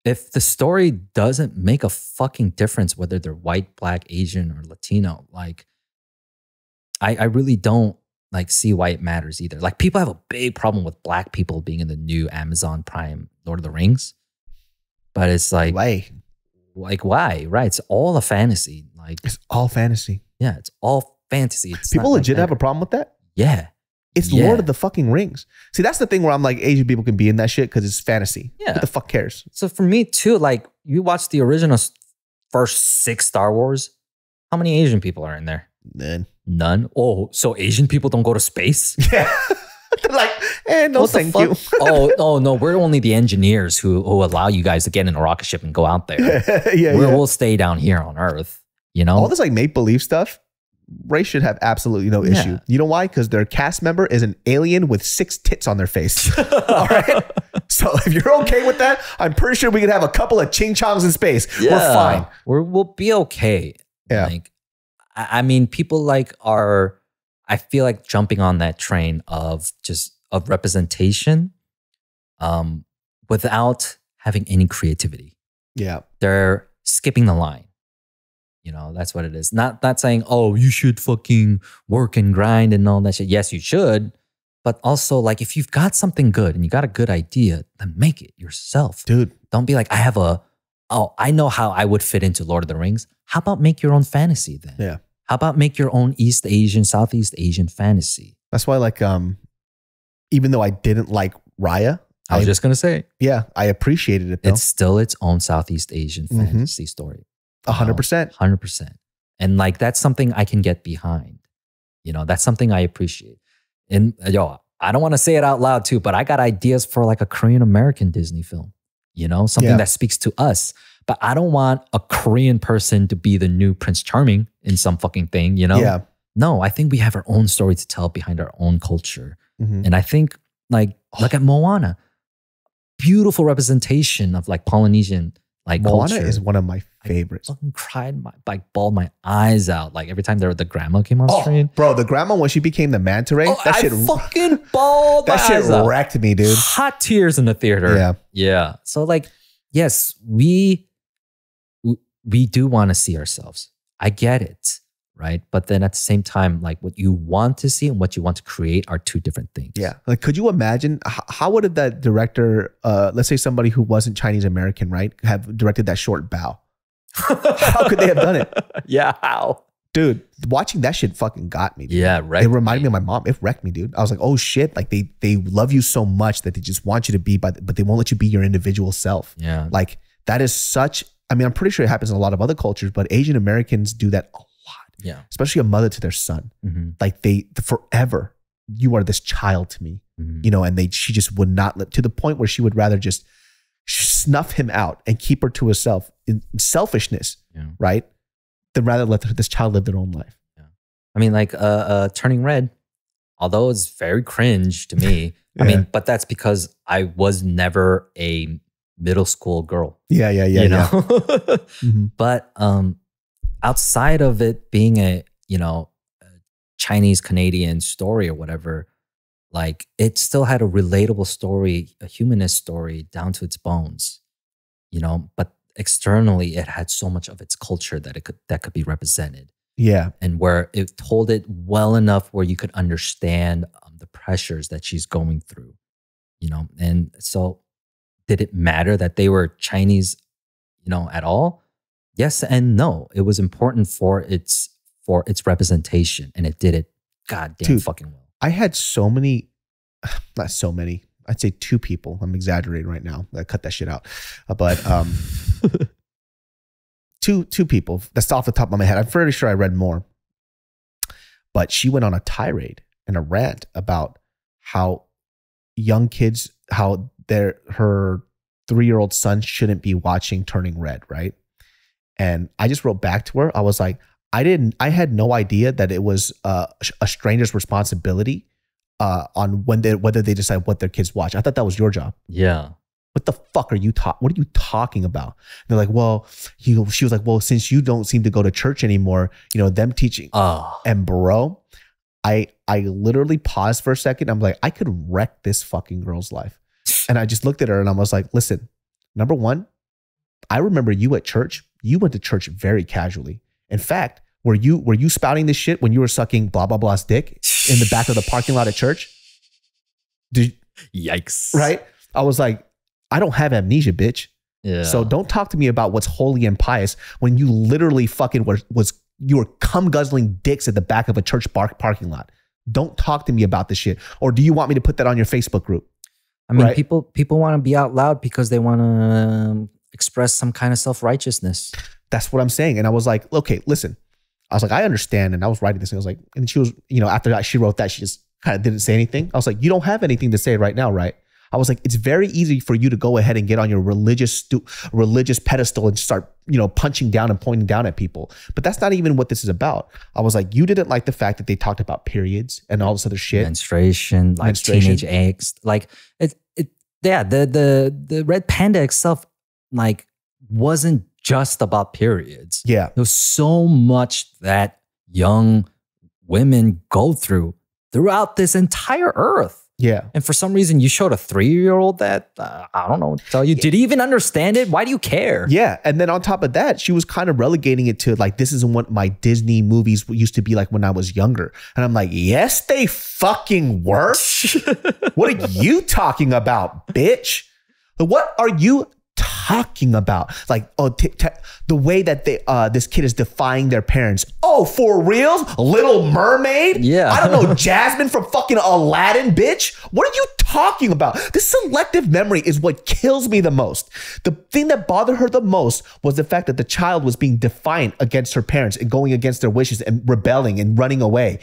if the story doesn't make a fucking difference, whether they're white, black, Asian, or Latino, like I really don't like see why it matters either. Like people have a big problem with black people being in the new Amazon Prime Lord of the Rings. But it's like, why? Like why? Right. It's all a fantasy. Like It's all fantasy. yeah, it's all fantasy. It's People not legit like have a problem with that? yeah. It's Yeah. Lord of the fucking Rings. See, that's the thing where I'm like, Asian people can be in that shit because it's fantasy. Yeah. Who the fuck cares? So for me too, like you watch the original first 6 Star Wars, how many Asian people are in there? None. Oh, so Asian people don't go to space? Yeah. They're like, no, What the thank fuck? you. oh no, we're only the engineers who allow you guys to get in a rocket ship and go out there. We'll stay down here on Earth. You know, all this like make believe stuff. Race should have absolutely no issue. You know why? Because their cast member is an alien with 6 tits on their face. All right. So if you're okay with that, I'm pretty sure we could have a couple of ching chongs in space. Yeah. We're fine. We'll be okay. Yeah. Like, I mean, people like are, I feel like jumping on that train of representation, without having any creativity. Yeah. They're skipping the line. You know, that's what it is. Not saying, oh, you should fucking work and grind and all that shit. Yes, you should. But also, like, if you've got something good and you got a good idea, then make it yourself. Dude. Don't be like, I know how I would fit into Lord of the Rings. How about make your own fantasy then? Yeah. How about make your own East Asian, Southeast Asian fantasy? That's why, like, even though I didn't like Raya, I was just going to say. Yeah, I appreciated it though. It's still its own Southeast Asian fantasy story. 100%. 100%. And like, that's something I can get behind. You know, that's something I appreciate. And I don't want to say it out loud too, but I got ideas for like a Korean American Disney film, you know, something that speaks to us. But I don't want a Korean person to be the new Prince Charming in some fucking thing, you know? Yeah. No, I think we have our own story to tell behind our own culture. And I think like, look at Moana. Beautiful representation of like Polynesian like Moana culture. is one of my favorites. I fucking cried, bawled my eyes out. Like every time the grandma came on screen. Bro, the grandma when she became the manta ray, that shit fucking bawled my that shit eyes out. wrecked me, dude. Hot tears in the theater. Yeah. Yeah. So like, yes, we do want to see ourselves. I get it. Right. But then at the same time, like what you want to see and what you want to create are 2 different things. Yeah. Like, could you imagine how would that director, let's say somebody who wasn't Chinese American, right, have directed that short Bao? How could they have done it? Yeah. How? Dude, watching that shit fucking got me. Dude. Yeah. Right. It reminded me of my mom. It wrecked me, dude. I was like, oh shit. Like they love you so much that they just want you to be, but they won't let you be your individual self. Yeah. Like that is such, I mean, I'm pretty sure it happens in a lot of other cultures, but Asian Americans do that a lot. Yeah. Especially a mother to their son. Like they forever, you are this child to me, you know, and she just would not let, to the point where she would rather just snuff him out and keep her to herself in selfishness, right? Than rather let this child live their own life. Yeah. I mean, like Turning Red, although it's very cringe to me, I mean, but that's because I was never a middle school girl. Yeah. You know? But outside of it being a Chinese Canadian story or whatever, like it still had a relatable story, a humanist story down to its bones, you know, but externally it had so much of its culture that could be represented. Yeah. And where it told it well enough where you could understand the pressures that she's going through, you know? And so did it matter that they were Chinese, you know, at all? Yes and no. It was important for its representation, and it did it goddamn fucking well. I had so many, not so many, I'd say 2 people. I'm exaggerating right now. I cut that shit out. But two people. That's off the top of my head. I'm pretty sure I read more. But she went on a tirade and a rant about how young kids, how her 3-year-old son shouldn't be watching Turning Red, right? And I just wrote back to her. I was like, I had no idea that it was a stranger's responsibility on whether they decide what their kids watch. I thought that was your job. Yeah. What the fuck what are you talking about? And they're like, well, she was like, well, since you don't seem to go to church anymore, you know, them teaching. And bro, I literally paused for a second. I'm like, I could wreck this fucking girl's life. And I just looked at her and I was like, listen, number one, I remember you at church. You went to church very casually. In fact, were you spouting this shit when you were sucking blah blah blah's dick in the back of the parking lot at church? Yikes. Right? I was like, I don't have amnesia, bitch. Yeah. So don't talk to me about what's holy and pious when you literally fucking you were cum guzzling dicks at the back of a church parking lot. Don't talk to me about this shit. Or do you want me to put that on your Facebook group? I mean, right? people want to be out loud because they want to express some kind of self-righteousness. That's what I'm saying. And I was like, okay, listen. I was like, I understand. And I was writing this and I was like, and she was, after that, she wrote that, she just kind of didn't say anything. I was like, you don't have anything to say right now, right? I was like, it's very easy for you to go ahead and get on your religious pedestal and start, punching down and pointing down at people. But that's not even what this is about. I was like, you didn't like the fact that they talked about periods and all this other shit. Menstruation, like teenage angst. Like the Red Panda itself, like, wasn't just about periods. Yeah. There was so much that young women go throughout this entire earth. Yeah. And for some reason, you showed a 3-year-old that, I don't know what to tell you. Did he even understand it? Why do you care? Yeah. And then on top of that, she was kind of relegating it to like, this isn't what my Disney movies used to be like when I was younger. And I'm like, yes, they fucking were. What are you talking about, bitch? What are you talking about? Like, the way that this kid is defying their parents. Oh, for reals? Little Mermaid? Yeah. I don't know, Jasmine from fucking Aladdin, bitch? What are you talking about? This selective memory is what kills me the most. The thing that bothered her the most was the fact that the child was being defiant against her parents and going against their wishes and rebelling and running away.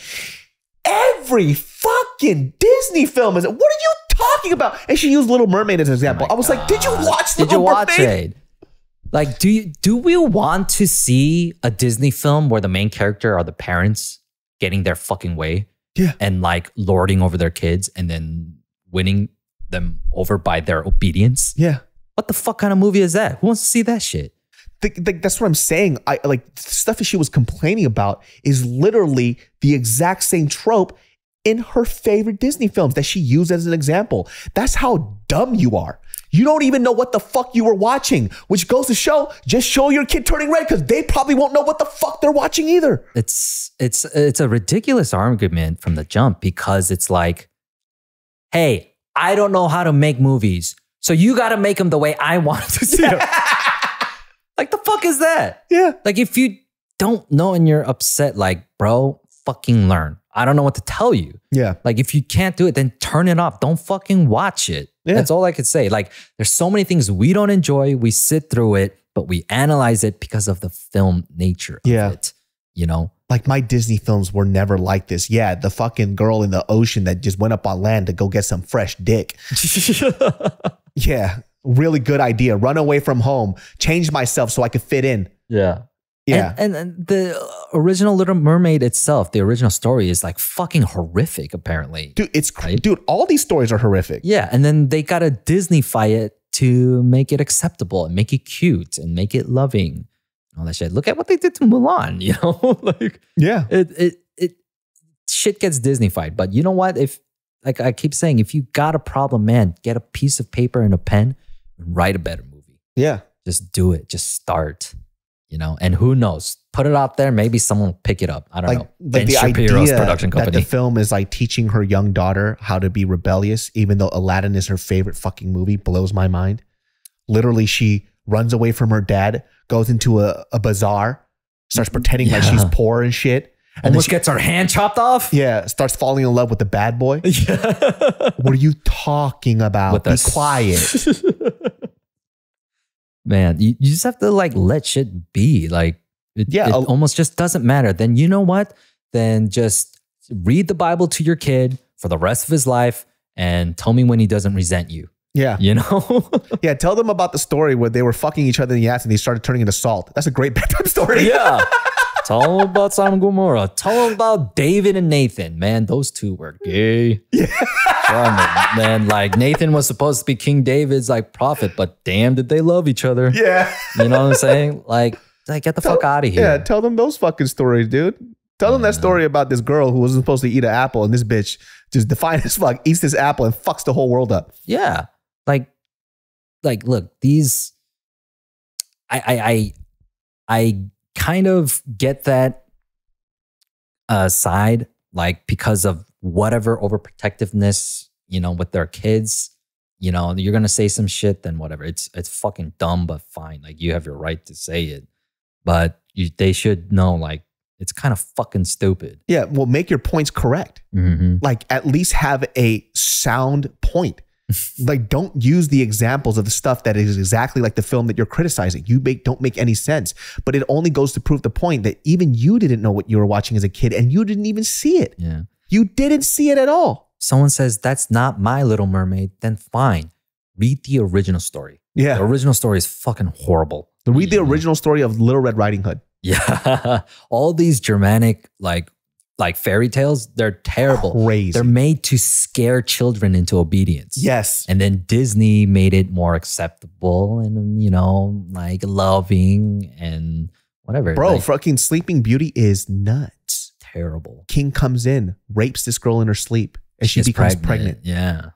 Every fucking Disney film is, what are you talking about? And she used Little Mermaid as an example. I was like, did you watch Little Mermaid? Like, do we want to see a Disney film where the main character are the parents getting their fucking way? Yeah. And like lording over their kids and then winning them over by their obedience? Yeah. What the fuck kind of movie is that? Who wants to see that shit? That's what I'm saying. I like the stuff that she was complaining about is literally the exact same trope in her favorite Disney films that she used as an example. That's how dumb you are. You don't even know what the fuck you were watching, which goes to show, just show your kid turning red because they probably won't know what the fuck they're watching either. It's a ridiculous argument from the jump because it's like, hey, I don't know how to make movies, so you got to make them the way I want to see them. Like, the fuck is that? Yeah. Like, if you don't know and you're upset, like, bro, fucking learn. I don't know what to tell you. Yeah. Like, if you can't do it, then turn it off. Don't fucking watch it. Yeah. That's all I could say. Like, there's so many things we don't enjoy. We sit through it, but we analyze it because of the film nature of it. Like, my Disney films were never like this. Yeah, the fucking girl in the ocean that just went up on land to go get some fresh dick. Yeah. Really good idea. Run away from home. Change myself so I could fit in. Yeah. Yeah. And the original Little Mermaid itself, the original story is like fucking horrific, apparently. Dude, dude, all these stories are horrific. Yeah. And then they got to Disney-fy it to make it acceptable and make it cute and make it loving. All that shit. Look at what they did to Mulan, like, yeah, it shit gets Disney-fied. But you know what? If, like I keep saying, if you got a problem, man, get a piece of paper and a pen and write a better movie. Yeah. Just do it. Just start. And who knows? Put it out there. Maybe someone will pick it up. I don't know. Like the Shapiro's idea production company. that the film is like teaching her young daughter how to be rebellious, even though Aladdin is her favorite fucking movie, blows my mind. Literally, she runs away from her dad, goes into a bazaar, starts pretending like she's poor and shit. And almost gets her hand chopped off. Yeah, starts falling in love with the bad boy. Yeah. What are you talking about? Be quiet. Man, you just have to like let shit be. Like, it almost just doesn't matter. Then you know what? Then just read the Bible to your kid for the rest of his life and tell me when he doesn't resent you. Yeah. Yeah, tell them about the story where they were fucking each other in the ass and they started turning into salt. That's a great bedtime story. Yeah. Tell them about Sodom and Gomorrah. Tell them about David and Nathan. Man, those two were gay. Yeah. Man, like Nathan was supposed to be King David's like prophet, but damn, did they love each other. Yeah. You know what I'm saying? Like get the fuck out of here. Yeah, tell them those fucking stories, dude. Tell them that story about this girl who wasn't supposed to eat an apple and this bitch just defiant as fuck eats this apple and fucks the whole world up. Yeah. Like look, these I kind of get that side, like because of whatever overprotectiveness, with their kids, you're going to say some shit, then whatever. It's fucking dumb, but fine. Like, you have your right to say it. But they should know, like, it's kind of fucking stupid. Yeah, well, make your points correct. Like, at least have a sound point. Like, don't use the examples of the stuff that is exactly like the film that you're criticizing. Don't make any sense. But it only goes to prove the point that even you didn't know what you were watching as a kid, and you didn't even see it. Yeah. You didn't see it at all. Someone says, that's not My Little Mermaid, then fine. Read the original story. Yeah. The original story is fucking horrible. Read the original story of Little Red Riding Hood. Yeah. All these Germanic, like fairy tales, they're terrible. Crazy. They're made to scare children into obedience. Yes. And then Disney made it more acceptable and, like loving and whatever. Bro, like, fucking Sleeping Beauty is nuts. Terrible. King comes in, rapes this girl in her sleep, and she becomes pregnant. Yeah.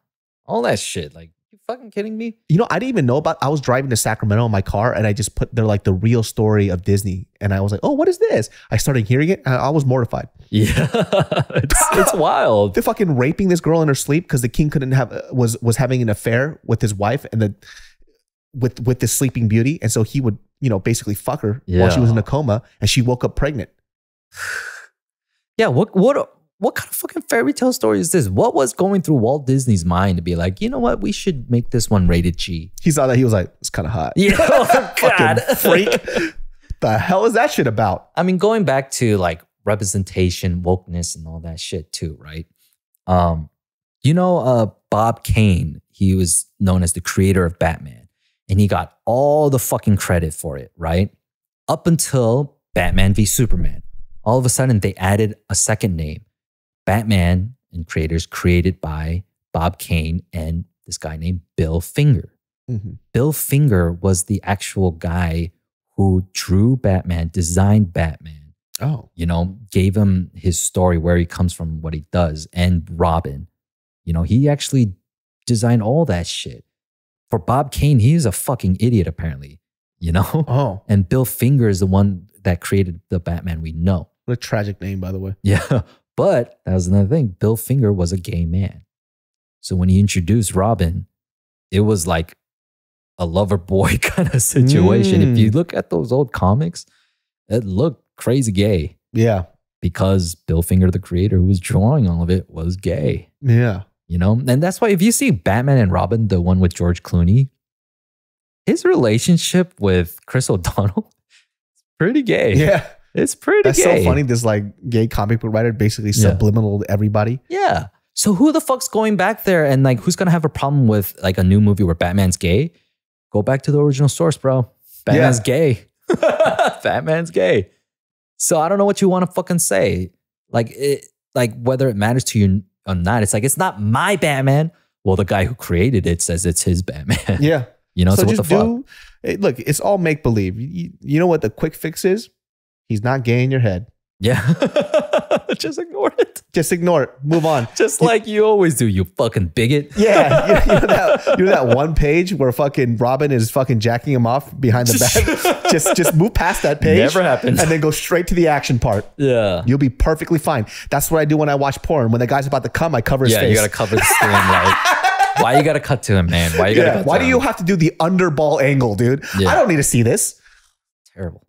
All that shit. Like, you fucking kidding me? I didn't even know about. I was driving to Sacramento in my car, and I just put there like the real story of Disney, and I was like, "Oh, what is this?" I started hearing it, and I was mortified. Yeah, it's wild. They're fucking raping this girl in her sleep because the king couldn't have was having an affair with his wife and with this Sleeping Beauty, and so he would basically fuck her while she was in a coma, and she woke up pregnant. Yeah, what kind of fucking fairy tale story is this? What was going through Walt Disney's mind to be like, you know what, we should make this one rated G? He saw that, he was like, it's kind of hot. Yeah, oh, God. Fucking freak. The hell is that shit about? I mean, going back to like representation, wokeness, and all that shit too, right? Bob Kane, he was known as the creator of Batman, and he got all the fucking credit for it, right? Up until Batman v Superman. All of a sudden, they added a second name, Batman, and creators created by Bob Kane and this guy named Bill Finger. Bill Finger was the actual guy who drew Batman, designed Batman. Oh. Gave him his story, where he comes from, what he does, and Robin. He actually designed all that shit. For Bob Kane, he's a fucking idiot, apparently. Oh. And Bill Finger is the one that created the Batman we know. What a tragic name, by the way. Yeah. But that was another thing. Bill Finger was a gay man. So when he introduced Robin, it was like a lover boy kind of situation. If you look at those old comics, it looked crazy gay. Yeah. Because Bill Finger, the creator who was drawing all of it, was gay. Yeah. And that's why if you see Batman and Robin, the one with George Clooney, his relationship with Chris O'Donnell is pretty gay. Yeah. It's pretty That's gay. so funny. This like gay comic book writer basically subliminal to everybody. Yeah. So who the fuck's going back there and like who's going to have a problem with like a new movie where Batman's gay? Go back to the original source, bro. Batman's gay. Batman's gay. So I don't know what you want to fucking say. Like whether it matters to you or not. It's like, it's not my Batman. Well, the guy who created it says it's his Batman. Yeah. So what the fuck? Look, it's all make believe. You know what the quick fix is? He's not gay in your head. Yeah. Just ignore it. Just ignore it. Move on. Just like you always do, you fucking bigot. Yeah. You know that one page where fucking Robin is fucking jacking him off behind the bed? just move past that page. Never happened. And then go straight to the action part. Yeah. You'll be perfectly fine. That's what I do when I watch porn. When the guy's about to come, I cover his face. Yeah, you got to cover the screen. Why you got to cut to him, man? Why do you have to do the underball angle, dude? Yeah. I don't need to see this. Terrible.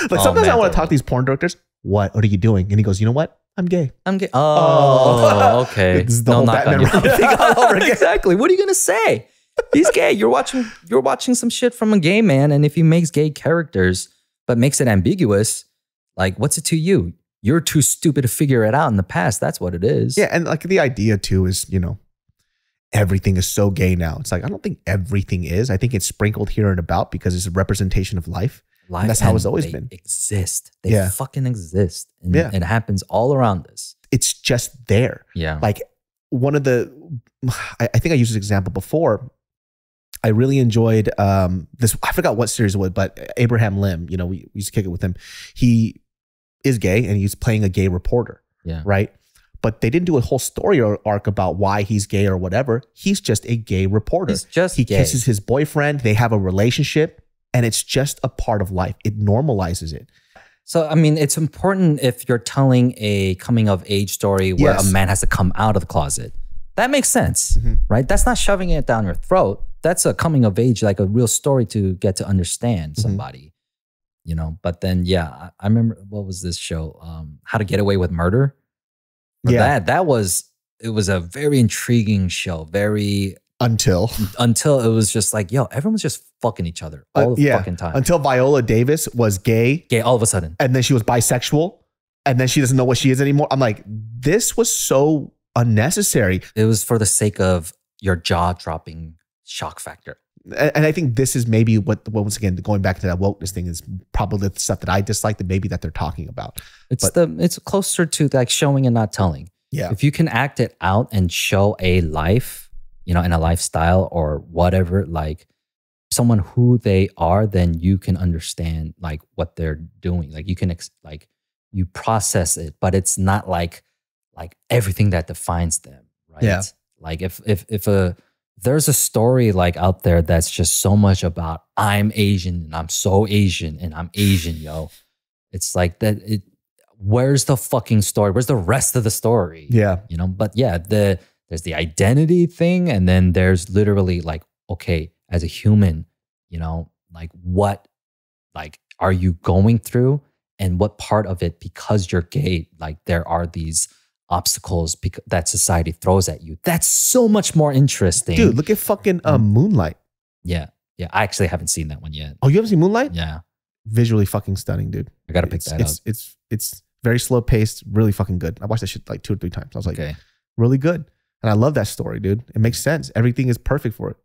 Sometimes I want to talk to these porn directors. What are you doing? And he goes, you know what? I'm gay. Oh, okay. This is the whole Batman thing all over again. Exactly. What are you gonna say? He's gay. You're watching some shit from a gay man, and if he makes gay characters but makes it ambiguous, like what's it to you? You're too stupid to figure it out in the past. That's what it is. Yeah, and like the idea too is, everything is so gay now. It's like, I don't think everything is. I think it's sprinkled here and about because it's a representation of life. And that's how it's always been. Exist. They fucking exist. And it happens all around us. It's just there. Yeah. Like one of I think I used this example before. I really enjoyed this. I forgot what series it was, but Abraham Lim, we used to kick it with him. He is gay and he's playing a gay reporter. Yeah. Right. But they didn't do a whole story arc about why he's gay or whatever. He's just a gay reporter. He kisses his boyfriend. They have a relationship. And it's just a part of life. It normalizes it. So, I mean, it's important if you're telling a coming of age story where a man has to come out of the closet. That makes sense, right? That's not shoving it down your throat. That's a coming of age, like a real story to get to understand somebody, you know? But then, yeah, I remember, what was this show? How to Get Away with Murder. It was a very intriguing show. Until it was just like, yo, everyone was just fucking each other all the fucking time. Until Viola Davis was gay all of a sudden. And then she was bisexual. And then she doesn't know what she is anymore. I'm like, this was so unnecessary. It was for the sake of your jaw-dropping shock factor. And I think this is maybe what, once again, going back to that wokeness thing, is probably the stuff that I dislike that maybe that they're talking about. It's closer to like showing and not telling. Yeah. If you can act it out and show a life, you know, in a lifestyle or whatever, like someone who they are, then you can understand like what they're doing. Like you can you process it, but it's not like everything that defines them, right? Yeah. Like if there's a story like out there that's just so much about I'm Asian and I'm so Asian and I'm Asian, yo. It's like that. Where's the fucking story? Where's the rest of the story? Yeah. You know, but yeah, there's the identity thing. And then there's literally like, okay, as a human, you know, like what, like, are you going through and what part of it, because you're gay, like there are these obstacles that society throws at you. That's so much more interesting. Dude, look at fucking Moonlight. Yeah. Yeah. I actually haven't seen that one yet. Oh, you haven't seen Moonlight? Yeah. Visually fucking stunning, dude. I got to pick that up. It's very slow paced, really fucking good. I watched that shit like 2 or 3 times. I was like, really good. And I love that story, dude. It makes sense. Everything is perfect for it.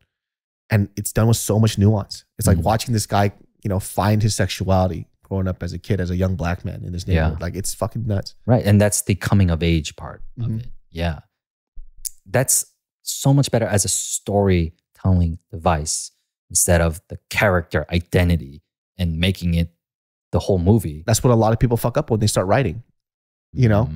And it's done with so much nuance. It's like watching this guy, you know, find his sexuality growing up as a kid, as a young black man in this neighborhood. Like it's fucking nuts. Right. And that's the coming of age part of it. Yeah. That's so much better as a storytelling device instead of the character identity and making it the whole movie. That's what a lot of people fuck up when they start writing, you know?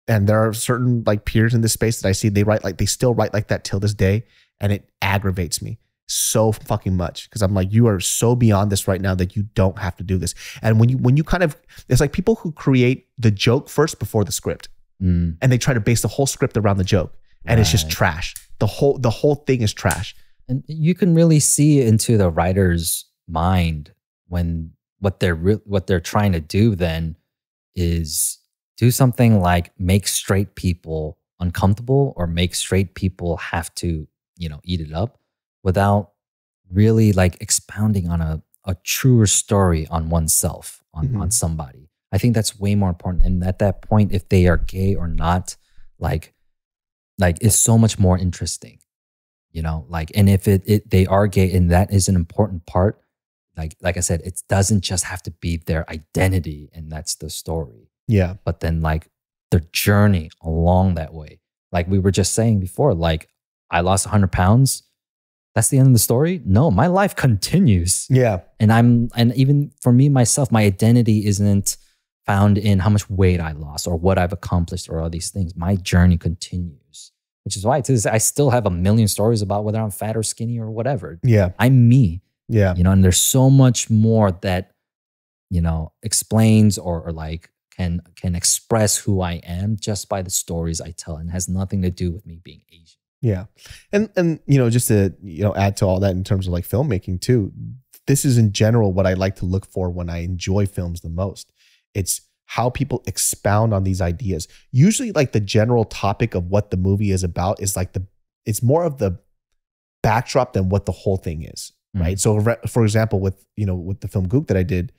And there are certain like peers in this space that I see, they still write like that till this day. And it aggravates me so fucking much. Cause I'm like, you are so beyond this right now that you don't have to do this. And when you kind of, it's like people who create the joke first before the script and they try to base the whole script around the joke and it's just trash. The whole thing is trash. And you can really see into the writer's mind when what they're trying to do then is do something like make straight people uncomfortable or make straight people have to, you know, eat it up without really like expounding on a truer story on oneself, on somebody. I think that's way more important. And at that point, if they are gay or not, like it's so much more interesting, you know, like, and if they are gay and that is an important part, like I said, it doesn't just have to be their identity and that's the story. Yeah. But then like the journey along that way. Like we were just saying before, like I lost 100 pounds. That's the end of the story? No, my life continues. Yeah. And even for me, myself, my identity isn't found in how much weight I lost or what I've accomplished or all these things. My journey continues, which is why I still have a million stories about whether I'm fat or skinny or whatever. Yeah. I'm me. Yeah. You know, and there's so much more that, you know, explains or like can express who I am just by the stories I tell and has nothing to do with me being Asian. Yeah. And you know, just to, you know, add to all that in terms of like filmmaking too, this is in general what I like to look for when I enjoy films the most. It's how people expound on these ideas. Usually like the general topic of what the movie is about is like it's more of the backdrop than what the whole thing is. Right. So for example, with the film Gook that I did,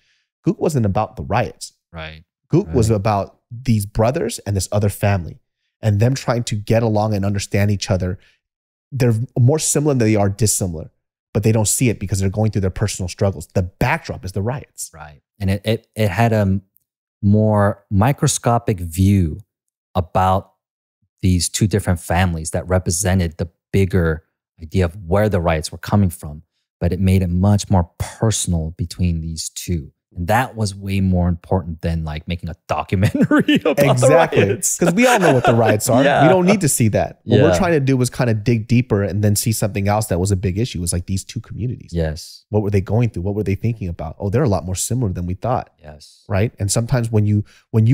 Gook wasn't about the riots. Right. Gook was about these brothers and this other family and them trying to get along and understand each other. They're more similar than they are dissimilar, but they don't see it because they're going through their personal struggles. The backdrop is the riots. Right. And it had a more microscopic view about these two different families that represented the bigger idea of where the riots were coming from. But it made it much more personal between these two. And that was way more important than like making a documentary about the Exactly. riots. Because we all know what the riots are. Yeah. We don't need to see that. What Yeah. we're trying to do was kind of dig deeper and then see something else that was a big issue. It was like these two communities. Yes. What were they going through? What were they thinking about? Oh, they're a lot more similar than we thought. Yes. Right. And sometimes when you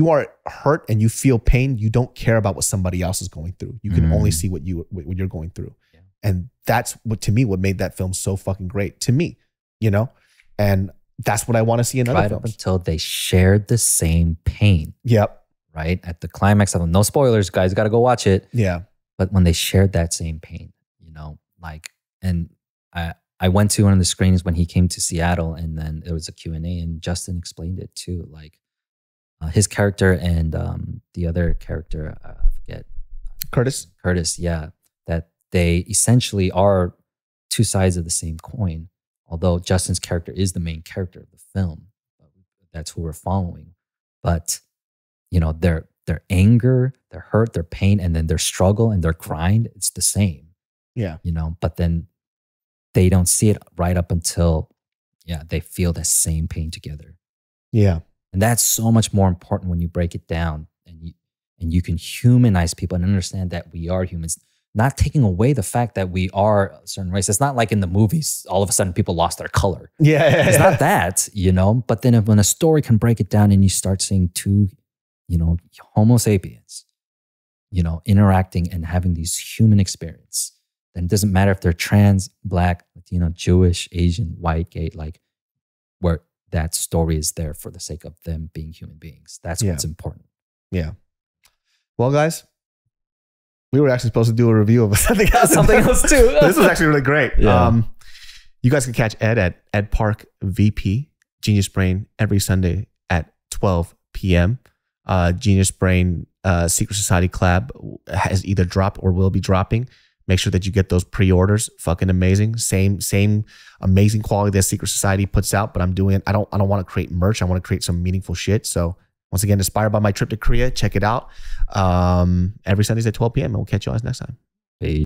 are hurt and you feel pain, you don't care about what somebody else is going through. You can only see what you're going through. Yeah. And that's what, to me, what made that film so fucking great to me, you know? And that's what I want to see in other right films. up until they shared the same pain. Yep. Right? At the climax of them. No spoilers, guys. Got to go watch it. Yeah. But when they shared that same pain, you know, like, and I went to one of the screenings when he came to Seattle, and then there was a Q&A, and Justin explained it too. Like his character and the other character, I forget. Curtis, yeah. That they essentially are two sides of the same coin. Although Justin's character is the main character of the film. That's who we're following. But, you know, their anger, their hurt, their pain, and then their struggle and their grind, it's the same. Yeah. You know, but then they don't see it right up until, they feel the same pain together. Yeah. And that's so much more important when you break it down and you can humanize people and understand that we are humans. Not taking away the fact that we are a certain race. It's not like in the movies, all of a sudden people lost their color. Yeah. It's not that, you know, but then when a story can break it down and you start seeing two, you know, Homo sapiens, you know, interacting and having these human experience, then it doesn't matter if they're trans, black, Latino, Jewish, Asian, white, gay, like where that story is there for the sake of them being human beings. That's what's important. Yeah. Well, guys, we were actually supposed to do a review of something else. Something else too. This was actually really great. Yeah. You guys can catch Ed at Ed Park VP, Genius Brain, every Sunday at 12 p.m. Genius Brain Secret Society Collab has either dropped or will be dropping. Make sure that you get those pre-orders. Fucking amazing. Same amazing quality that Secret Society puts out, but I don't want to create merch. I want to create some meaningful shit. So once again, inspired by my trip to Korea, check it out. Every Sundays at 12 p.m. and we'll catch you guys next time. Peace.